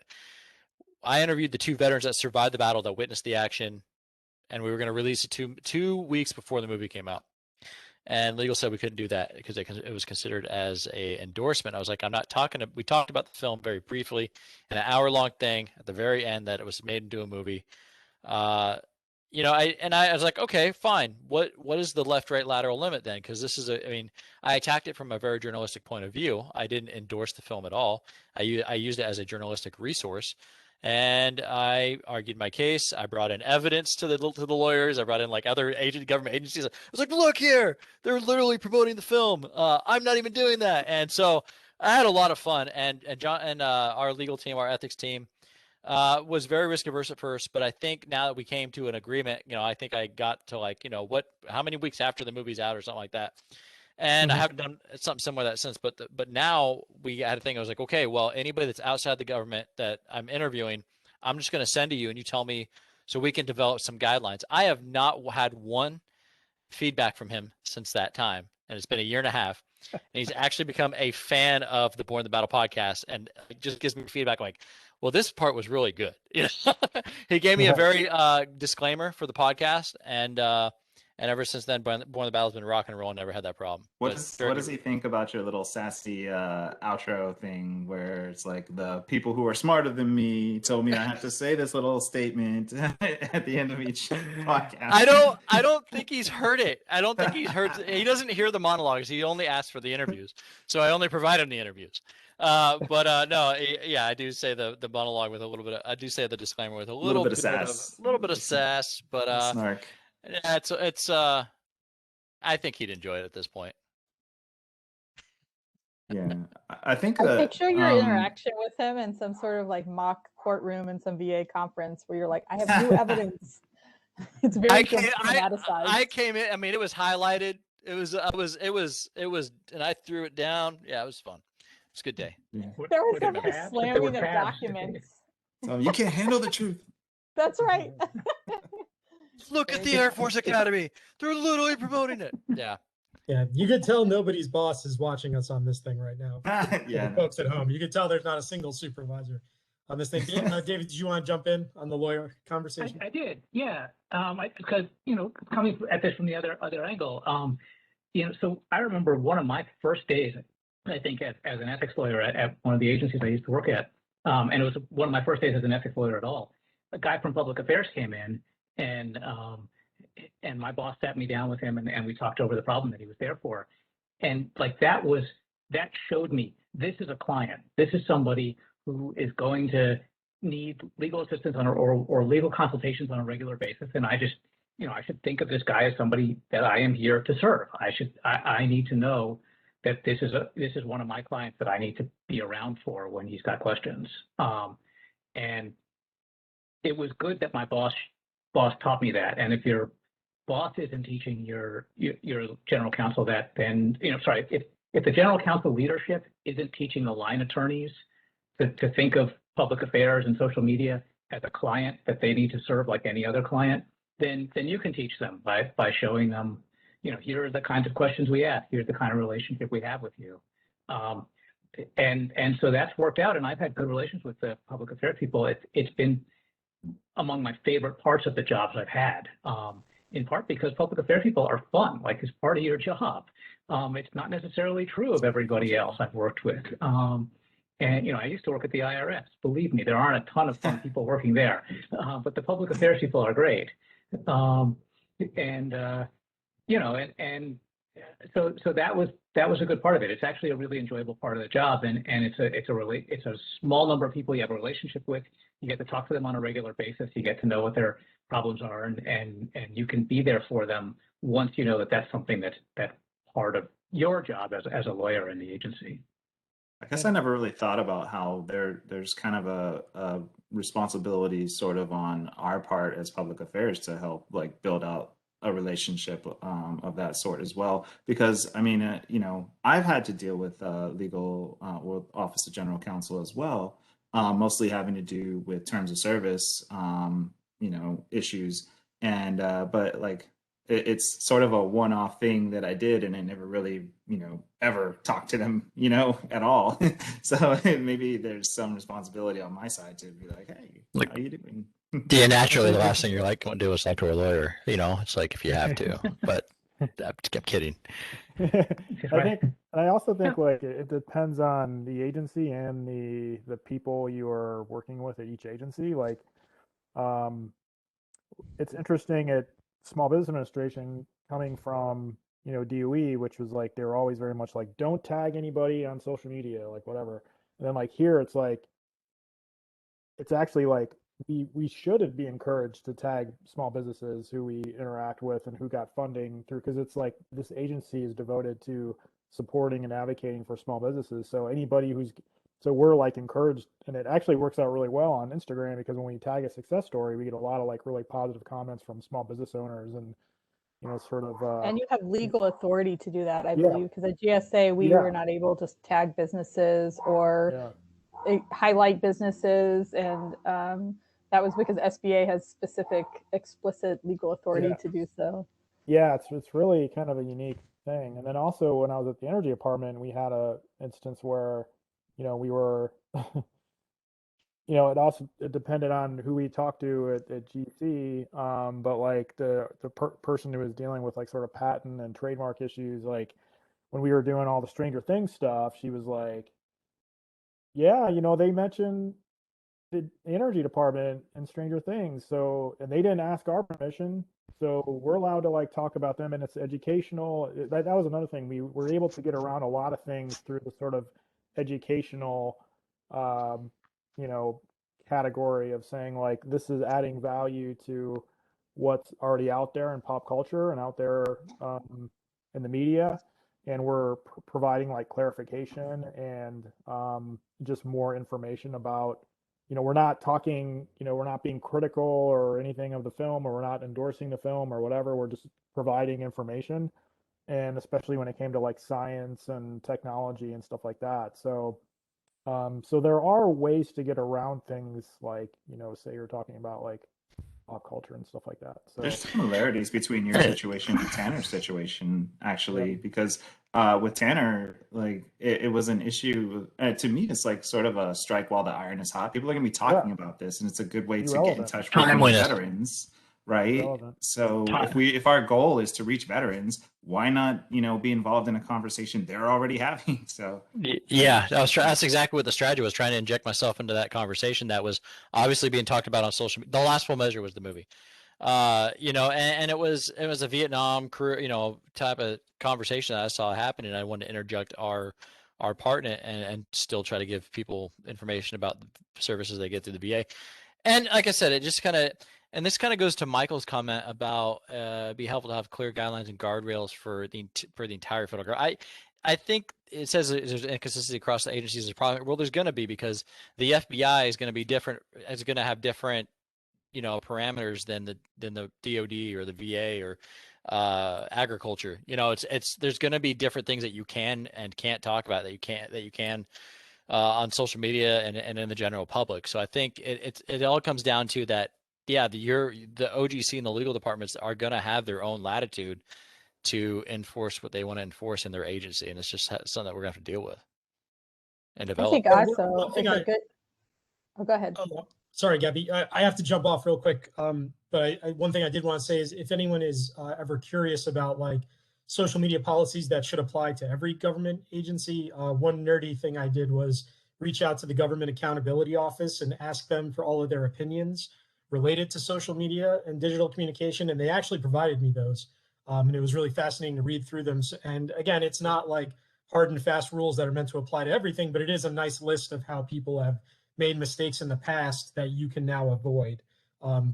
I interviewed the two veterans that survived the battle that witnessed the action, and we were going to release it two weeks before the movie came out. And legal said we couldn't do that because it was considered as a endorsement. I was like, we talked about the film very briefly in an hour-long thing at the very end that it was made into a movie. I was like, okay, fine. What is the left-right lateral limit then? Because I attacked it from a very journalistic point of view. I didn't endorse the film at all. I used it as a journalistic resource. And I argued my case. I brought in evidence to the lawyers. I brought in like other government agencies. I was like, look here, they're literally promoting the film. I'm not even doing that. And so I had a lot of fun. And John and our legal team, our ethics team, was very risk averse at first. But I think now that we came to an agreement, I think I got to like, how many weeks after the movie's out or something like that. And I haven't done something similar to that since, but now we had a thing. I was like, okay, well, anybody that's outside the government that I'm interviewing, I'm just going to send to you and you tell me so we can develop some guidelines. I have not had one feedback from him since that time. And it's been a year and a half. And he's actually become a fan of the Born the Battle podcast and it just gives me feedback like, well, this part was really good. He gave me a very disclaimer for the podcast and ever since then, Born the Battle's been rock and roll and never had that problem. What does he think about your little sassy outro thing where it's like the people who are smarter than me told me I have to say this little statement at the end of each podcast? I don't think he's heard it. I don't think he's heard. He doesn't hear the monologues. He only asks for the interviews. So I only provide him the interviews. No, I do say the monologue with a little bit. I do say the disclaimer with a little bit of sass. A little bit of sass, but snark. Yeah, it's I think he'd enjoy it at this point. Yeah, I think I picture your interaction with him in some sort of like mock courtroom in some VA conference where you're like, I have new evidence. It's very dramatized. I came in. I mean, it was highlighted. It was, and I threw it down. Yeah, it was fun. It's a good day. Yeah. There was some slamming of documents. You can't handle the truth. That's right. Look at the Air Force Academy. They're literally promoting it. Yeah. Yeah, you could tell nobody's boss is watching us on this thing right now. Yeah. Folks at home, you could tell there's not a single supervisor on this thing. David, did you want to jump in on the lawyer conversation? I did, yeah. Because coming at this from the other angle, so I remember one of my first days, I think, as an ethics lawyer at one of the agencies I used to work at, and it was one of my first days as an ethics lawyer at all. A guy from public affairs came in. And my boss sat me down with him and we talked over the problem that he was there for. And like that showed me this is a client. This is somebody who is going to need legal assistance on or legal consultations on a regular basis, and I just, I should think of this guy as somebody that I am here to serve. I need to know that this is one of my clients that I need to be around for when he's got questions. And it was good that my boss taught me that. And if your boss isn't teaching your general counsel that, then, if the general counsel leadership isn't teaching the line attorneys to think of public affairs and social media as a client that they need to serve like any other client, then you can teach them by showing them, here are the kinds of questions we ask, here's the kind of relationship we have with you. And so that's worked out, and I've had good relations with the public affairs people. It's been among my favorite parts of the jobs I've had, in part because public affairs people are fun, like it's part of your job. It's not necessarily true of everybody else I've worked with. And, I used to work at the IRS. Believe me, there aren't a ton of fun people working there, but the public affairs people are great. So that was a good part of it. It's actually a really enjoyable part of the job, and it's a small number of people you have a relationship with. You get to talk to them on a regular basis. You get to know what their problems are, and you can be there for them once you know that that's something that's part of your job as a lawyer in the agency. I guess I never really thought about how there's kind of a responsibility sort of on our part as public affairs to help like build out a relationship of that sort as well. Because I mean, I've had to deal with legal with Office of General Counsel as well, mostly having to do with terms of service, issues. And but like it's sort of a one-off thing that I did, and I never really, ever talked to them, at all. So maybe there's some responsibility on my side to be like, hey, how are you doing? Yeah, naturally, the last thing you're like going to do is talk to a lawyer. It's like if you have to, but I'm kidding. I also think like it depends on the agency and the people you are working with at each agency. Like, it's interesting at Small Business Administration coming from, DOE, which was like, they were always very much like, don't tag anybody on social media, like whatever. And then like here, it's like, it's actually like, we should be encouraged to tag small businesses who we interact with and who got funding through, because it's like this agency is devoted to supporting and advocating for small businesses. So anybody so we're like encouraged, and it actually works out really well on Instagram, because when we tag a success story, we get a lot of like really positive comments from small business owners, and sort of and you have legal authority to do that, I Yeah. believe, because at GSA we Yeah. were not able to tag businesses or highlight businesses, and that was because SBA has specific explicit legal authority to do so. Yeah, it's really kind of a unique thing. And then also when I was at the energy department, we had a instance where, we were, it depended on who we talked to at GC. But like the person who was dealing with like sort of patent and trademark issues, like when we were doing all the Stranger Things stuff, she was like, yeah, they mentioned the energy department and Stranger Things. So, and they didn't ask our permission. So we're allowed to like talk about them, and it's educational. That was another thing. We were able to get around a lot of things through the sort of educational, category of saying like, this is adding value to what's already out there in pop culture and out there in the media. And we're providing like clarification and just more information about, we're not talking, we're not being critical or anything of the film, or we're not endorsing the film or whatever. We're just providing information. And especially when it came to like science and technology and stuff like that. So, so there are ways to get around things like, say you're talking about like pop culture and stuff like that. So there's similarities between your situation and Tanner's situation, actually, because with Tanner, like it was an issue. To me, it's like sort of a strike while the iron is hot. People are gonna be talking about this, and it's a good way to get in touch with veterans, right? So if our goal is to reach veterans, why not be involved in a conversation they're already having? So yeah, that's exactly what the strategy was, trying to inject myself into that conversation that was obviously being talked about on social media. The Last Full Measure was the movie, and it was a Vietnam crew, type of conversation that I saw happening. I wanted to interject our our part in it, and still try to give people information about the services they get through the VA. And like I said, it just kind of, and this kind of goes to Michael's comment about be helpful to have clear guidelines and guardrails for the entire federal government. I think it says there's inconsistency across the agencies. Well, there's going to be, because the FBI is going to be different. It's going to have different, parameters than the DoD or the VA or agriculture. There's going to be different things that you can and can't talk about that you can on social media and in the general public. So I think it all comes down to that. Yeah, the OGC and the legal departments are going to have their own latitude to enforce what they want to enforce in their agency, and it's just something that we're going to have to deal with and I develop. think also it's a good. Oh, go ahead. Oh, sorry, Gabby. I have to jump off real quick. But one thing I did want to say is, if anyone is ever curious about like social media policies that should apply to every government agency, one nerdy thing I did was reach out to the Government Accountability Office and ask them for all of their opinions related to social media and digital communication, and they actually provided me those. And it was really fascinating to read through them. And again, it's not like hard and fast rules that are meant to apply to everything, but it is a nice list of how people have made mistakes in the past that you can now avoid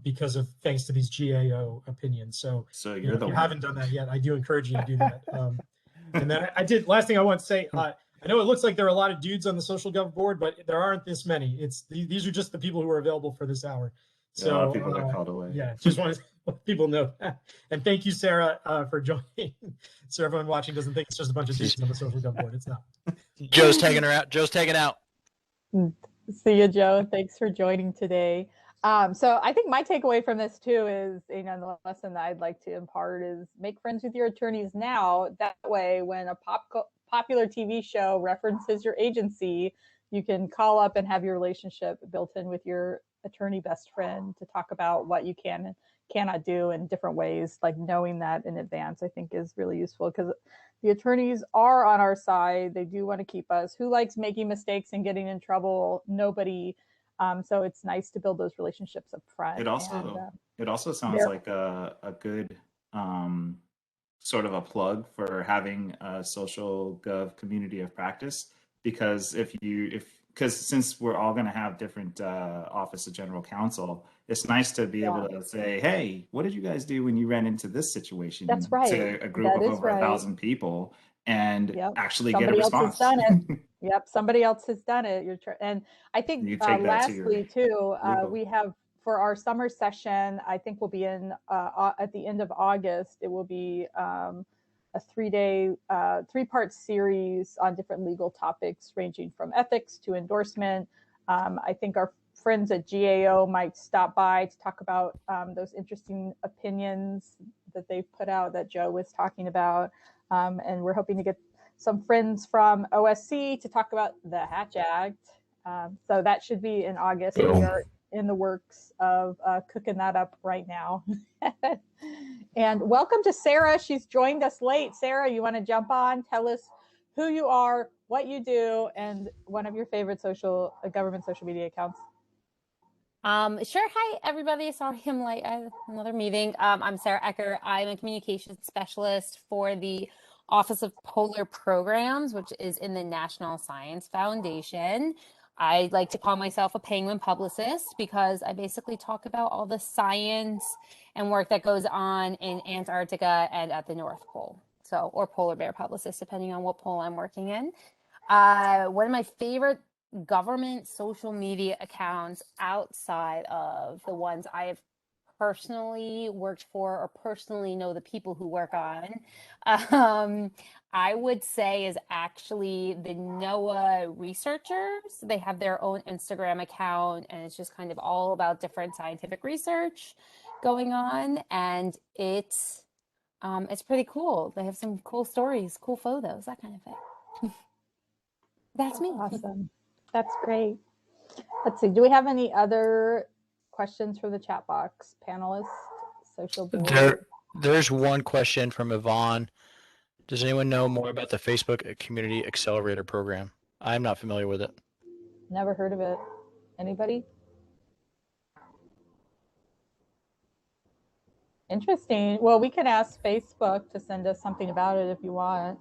because of, thanks to these GAO opinions. So you're if you haven't done that yet, I do encourage you to do that. And then last thing I want to say, I know it looks like there are a lot of dudes on the SocialGov board, but there aren't this many. These are just the people who are available for this hour. So a lot of people got called away. Yeah, just want to let people know that. And thank you, Sarah, for joining. So everyone watching doesn't think it's just a bunch of dudes on the SocialGov board. It's not. Joe's taking her out. Joe's taking out. See you, Joe. Thanks for joining today. So I think my takeaway from this too is, the lesson that I'd like to impart is make friends with your attorneys now. That way, when a popular TV show references your agency, you can call up and have your relationship built in with your attorney best friend to talk about what you can and cannot do in different ways. Like knowing that in advance, I think is really useful, because the attorneys are on our side. They do want to keep us. Who likes making mistakes and getting in trouble? Nobody. So it's nice to build those relationships up front. It also sounds like a good sort of a plug for having a SocialGov community of practice, because because since we're all going to have different Office of General Counsel, it's nice to be able to say, hey, what did you guys do when you ran into this situation? That's right. To a group of over 1,000 people, and actually get a response. Somebody else has done it. Yep, somebody else has done it. And I think lastly too, we have, for our summer session, I think we'll be in at the end of August. It will be a 3-day, 3-part series on different legal topics ranging from ethics to endorsement. I think our friends at GAO might stop by to talk about those interesting opinions that they've put out that Joe was talking about. And we're hoping to get some friends from OSC to talk about the Hatch Act. So that should be in August. We are in the works of cooking that up right now. And welcome to Sarah. She's joined us late. Sarah, you want to jump on? Tell us who you are, what you do, and one of your favorite government social media accounts. Sure. Hi, everybody. Sorry, I'm late. I have another meeting. I'm Sarah Ecker. I'm a communications specialist for the Office of Polar Programs, which is in the National Science Foundation. I like to call myself a penguin publicist because I basically talk about all the science and work that goes on in Antarctica and at the North Pole. So, or polar bear publicist, depending on what pole I'm working in. One of my favorite government social media accounts outside of the ones I have personally worked for or personally know the people who work on, I would say is actually the NOAA researchers. They have their own Instagram account, and it's just kind of all about different scientific research going on, and it's pretty cool. They have some cool stories, cool photos, that kind of thing. That's me. Awesome. That's great. Let's see. Do we have any other questions for the chat box? Panelists, social board? There's one question from Yvonne. Does anyone know more about the Facebook Community Accelerator Program? I'm not familiar with it. Never heard of it. Anybody? Interesting. Well, we can ask Facebook to send us something about it if you want.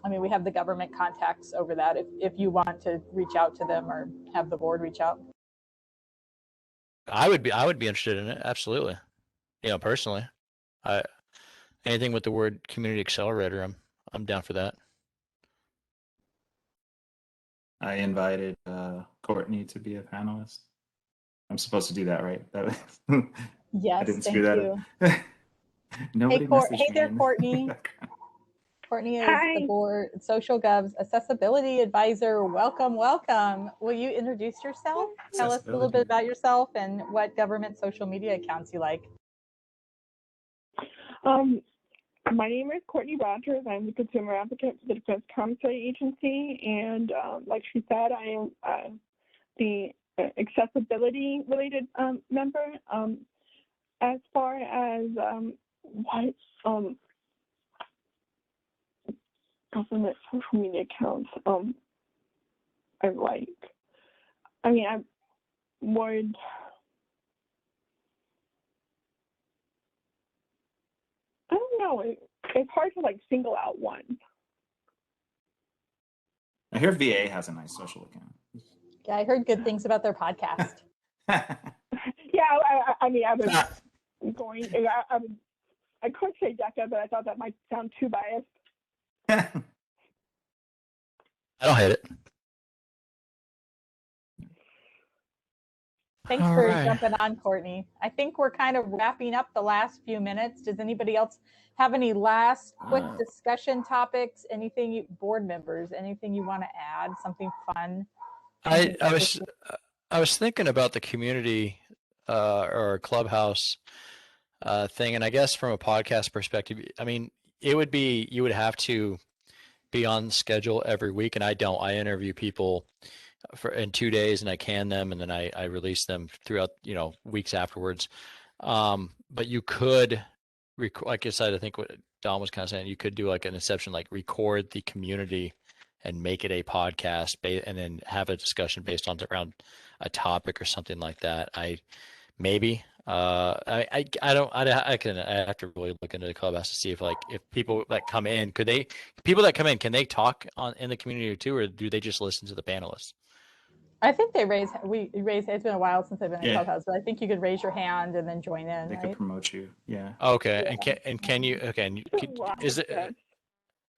I mean, we have the government contacts over that if you want to reach out to them or have the board reach out. I would be interested in it. Absolutely. Personally, anything with the word community accelerator, I'm down for that. I invited Courtney to be a panelist. I'm supposed to do that, right? Yes, I didn't thank screw that you. up. Nobody Hey there, Courtney. Courtney is the board SocialGov's accessibility advisor. Welcome, welcome. Will you introduce yourself? Tell us a little bit about yourself and what government social media accounts you like. My name is Courtney Rogers. I'm the consumer advocate for the Defense Commissary Agency, and like she said, I am the accessibility related member. As far as what government social media accounts I like, I mean, I would. I don't know. It's hard to like single out one. I hear VA has a nice social account. Yeah, I heard good things about their podcast. Yeah, I mean, I was going. I could say DECA, but I thought that might sound too biased. I don't hate it. Thanks for jumping on, Courtney. I think we're kind of wrapping up the last few minutes. Does anybody else have any last quick discussion topics? Anything, board members, anything you want to add? Something fun? I was thinking about the community or clubhouse thing, and I guess from a podcast perspective, I mean, you would have to be on schedule every week, and I don't. I interview people in 2 days, and I can them, and then I release them throughout weeks afterwards. But you could, like I said, I think what Don was kind of saying, you could do like an inception, like record the community and make it a podcast, and then have a discussion based on around a topic or something like that. I have to really look into the clubhouse to see if people that come in, can they talk in the community too, or do they just listen to the panelists? I think it's been a while since I've been in Clubhouse, but I think you could raise your hand and then join in. They could promote you. Yeah. Okay.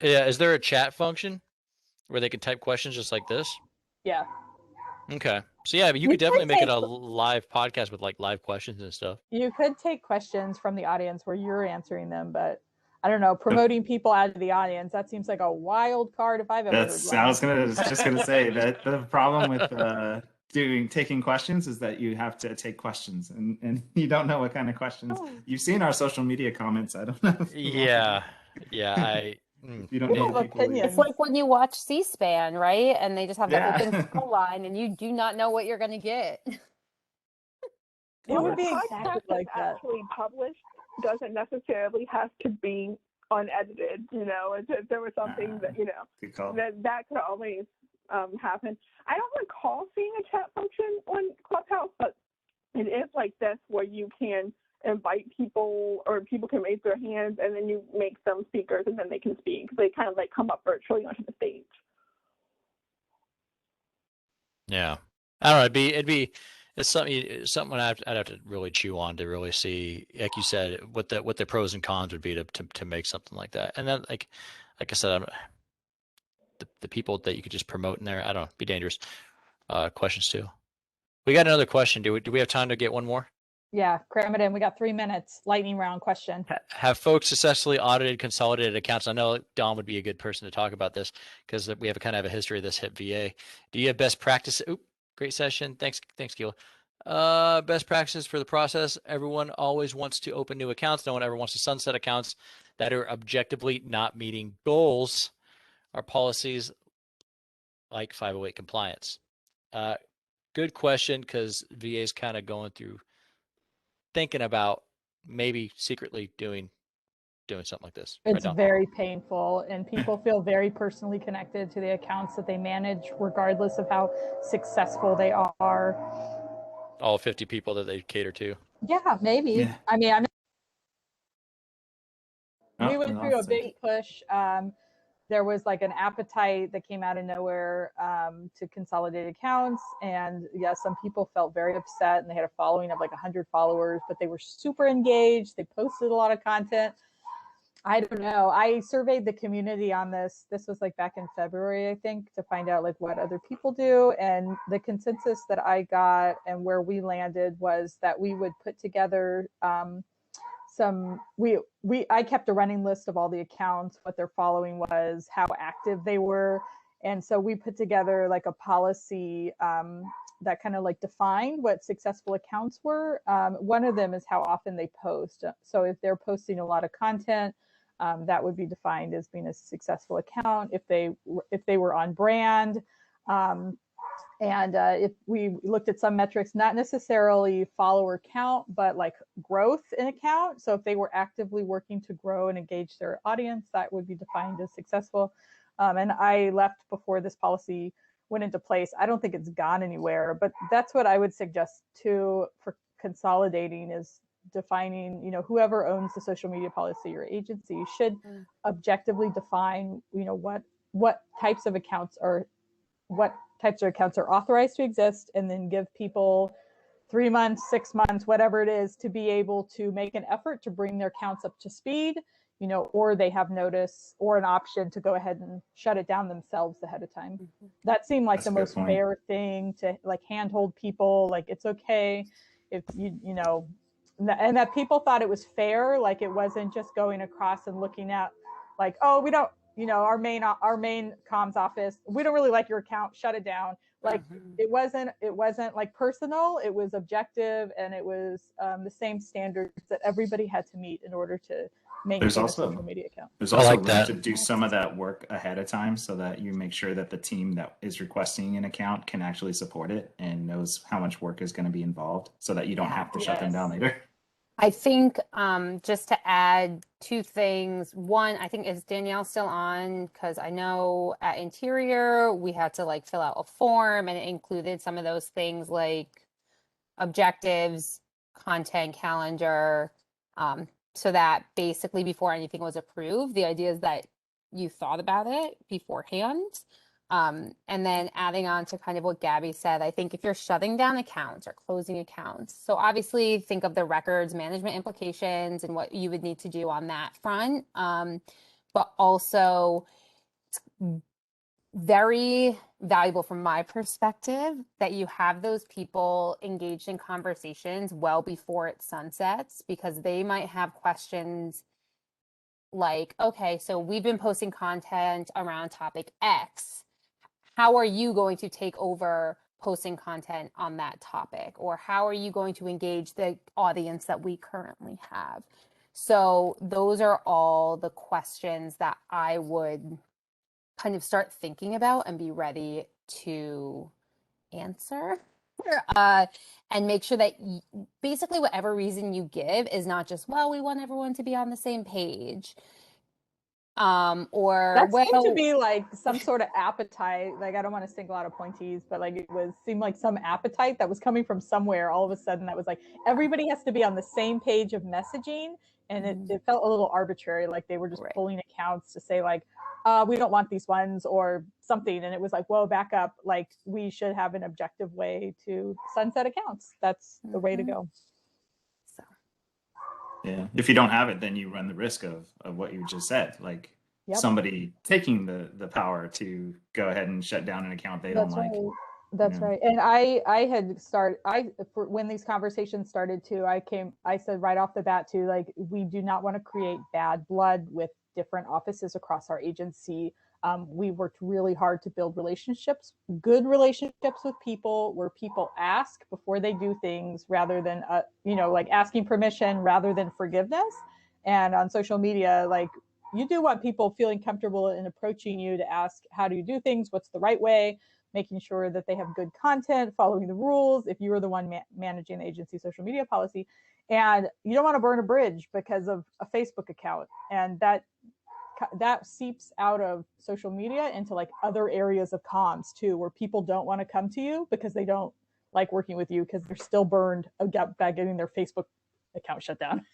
Yeah. Is there a chat function where they can type questions just like this? Yeah. Okay. So yeah, you could definitely make it a live podcast with like live questions and stuff. You could take questions from the audience where you're answering them, but I don't know, promoting people out of the audience, that seems like a wild card if I've ever heard one. I was just gonna say that the problem with taking questions is that you have to take questions and you don't know what kind of questions. You've seen our social media comments. I don't know. Yeah. You don't know opinions. It's like when you watch C-SPAN, right? And they just have the open phone line, and you do not know what you're going to get. It would be exactly like that. Actually published doesn't necessarily have to be unedited. If there was something that that could always happen. I don't recall seeing a chat function on Clubhouse, but it is like this where you can invite people, or people can raise their hands, and then you make them speakers, and then they can speak. They kind of like come up virtually onto the stage. Yeah, I don't know. It's something I'd have to really chew on to really see, like you said, what the pros and cons would be to make something like that. And then like I said, the people that you could just promote in there, I don't know, be dangerous. Questions too. We got another question. Do we have time to get one more? Yeah, cram it in. We got 3 minutes. Lightning round question. Have folks successfully audited consolidated accounts? I know Don would be a good person to talk about this because we have a history of this hit VA. Do you have best practice? Great session. Thanks, Keela. Best practices for the process. Everyone always wants to open new accounts. No one ever wants to sunset accounts that are objectively not meeting goals. Our policies like 508 compliance. Good question, because VA is kind of going through thinking about maybe secretly doing something like this. It's very painful, and people feel very personally connected to the accounts that they manage, regardless of how successful they are. All 50 people that they cater to. Yeah, maybe. Yeah. I mean, we went through a big push. there was like an appetite that came out of nowhere to consolidate accounts. And yeah, some people felt very upset, and they had a following of like 100 followers, but they were super engaged. They posted a lot of content. I don't know. I surveyed the community on this. This was like back in February, I think, to find out like what other people do. And the consensus that I got and where we landed was that we would put together I kept a running list of all the accounts, what their following was, how active they were. And so we put together like a policy that kind of like defined what successful accounts were. One of them is how often they post. So if they're posting a lot of content, that would be defined as being a successful account. If they were on brand, if we looked at some metrics, not necessarily follower count, but like growth in account. So if they were actively working to grow and engage their audience, that would be defined as successful. And I left before this policy went into place. I don't think it's gone anywhere, but that's what I would suggest too for consolidating is defining, you know, whoever owns the social media policy or agency should objectively define, you know, what types of accounts are authorized to exist, and then give people 3 months, 6 months, whatever it is, to be able to make an effort to bring their accounts up to speed, you know, or they have notice or an option to go ahead and shut it down themselves ahead of time. That seemed like the most fair thing to like handhold people. Like, it's okay if you know, and that people thought it was fair. Like, it wasn't just going across and looking at like, oh, we don't, you know, our main comms office, we don't really like your account, shut it down. Like, it wasn't like personal, it was objective, and it was the same standards that everybody had to meet in order to maintain a social media account. There's also room to do some of that work ahead of time so that you make sure that the team that is requesting an account can actually support it and knows how much work is going to be involved so that you don't have to shut them down later. I think just to add 2 things. One, I think, is Danielle still on? Because I know at Interior, we had to like fill out a form, and it included some of those things like objectives, content calendar, so that basically before anything was approved, the idea is that you thought about it beforehand. And then adding on to kind of what Gabby said, I think if you're shutting down accounts or closing accounts, so obviously think of the records management implications and what you would need to do on that front. But also it's very valuable from my perspective that you have those people engaged in conversations well before it sunsets, because they might have questions like, okay, so we've been posting content around topic X. How are you going to take over posting content on that topic? Or how are you going to engage the audience that we currently have? So those are all the questions that I would kind of start thinking about and be ready to answer. And make sure that basically whatever reason you give is not just, well, we want everyone to be on the same page. Or that seemed to be like some sort of appetite. Like, I don't want to single out appointees, but like seemed like some appetite that was coming from somewhere all of a sudden that was like, everybody has to be on the same page of messaging. And it felt a little arbitrary, like they were just pulling accounts to say like, we don't want these ones or something. And it was like, whoa, back up. Like, we should have an objective way to sunset accounts. That's the way to go. Yeah, if you don't have it, then you run the risk of what you just said, like somebody taking the power to go ahead and shut down an account they don't like. That's right. And I had started, when these conversations started too, I said right off the bat too, like, we do not want to create bad blood with different offices across our agency. We worked really hard to build good relationships with people, where people ask before they do things rather than, you know, like asking permission rather than forgiveness. And on social media, like, you do want people feeling comfortable in approaching you to ask, how do you do things? What's the right way? Making sure that they have good content, following the rules, if you are the one managing the agency social media policy. And you don't want to burn a bridge because of a Facebook account. And that seeps out of social media into like other areas of comms too, where people don't want to come to you because they don't like working with you because they're still burned by getting their Facebook account shut down.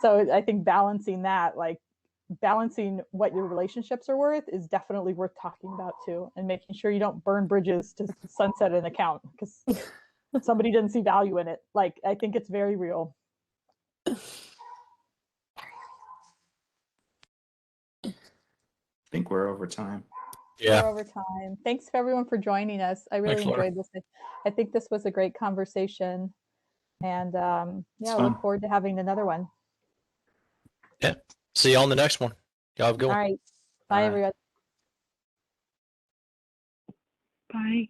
So I think balancing that, like, balancing what your relationships are worth is definitely worth talking about too, and making sure you don't burn bridges to sunset an account because somebody didn't see value in it. Like, I think it's very real. I think we're over time. Yeah. We're over time. Thanks for everyone for joining us. I really Thanks, Laura. enjoyed this. I think this was a great conversation, and yeah, I fun. look forward to having another one. Yeah. See you on the next one. Y'all have a good All one. right. Bye, Bye. everyone. Bye.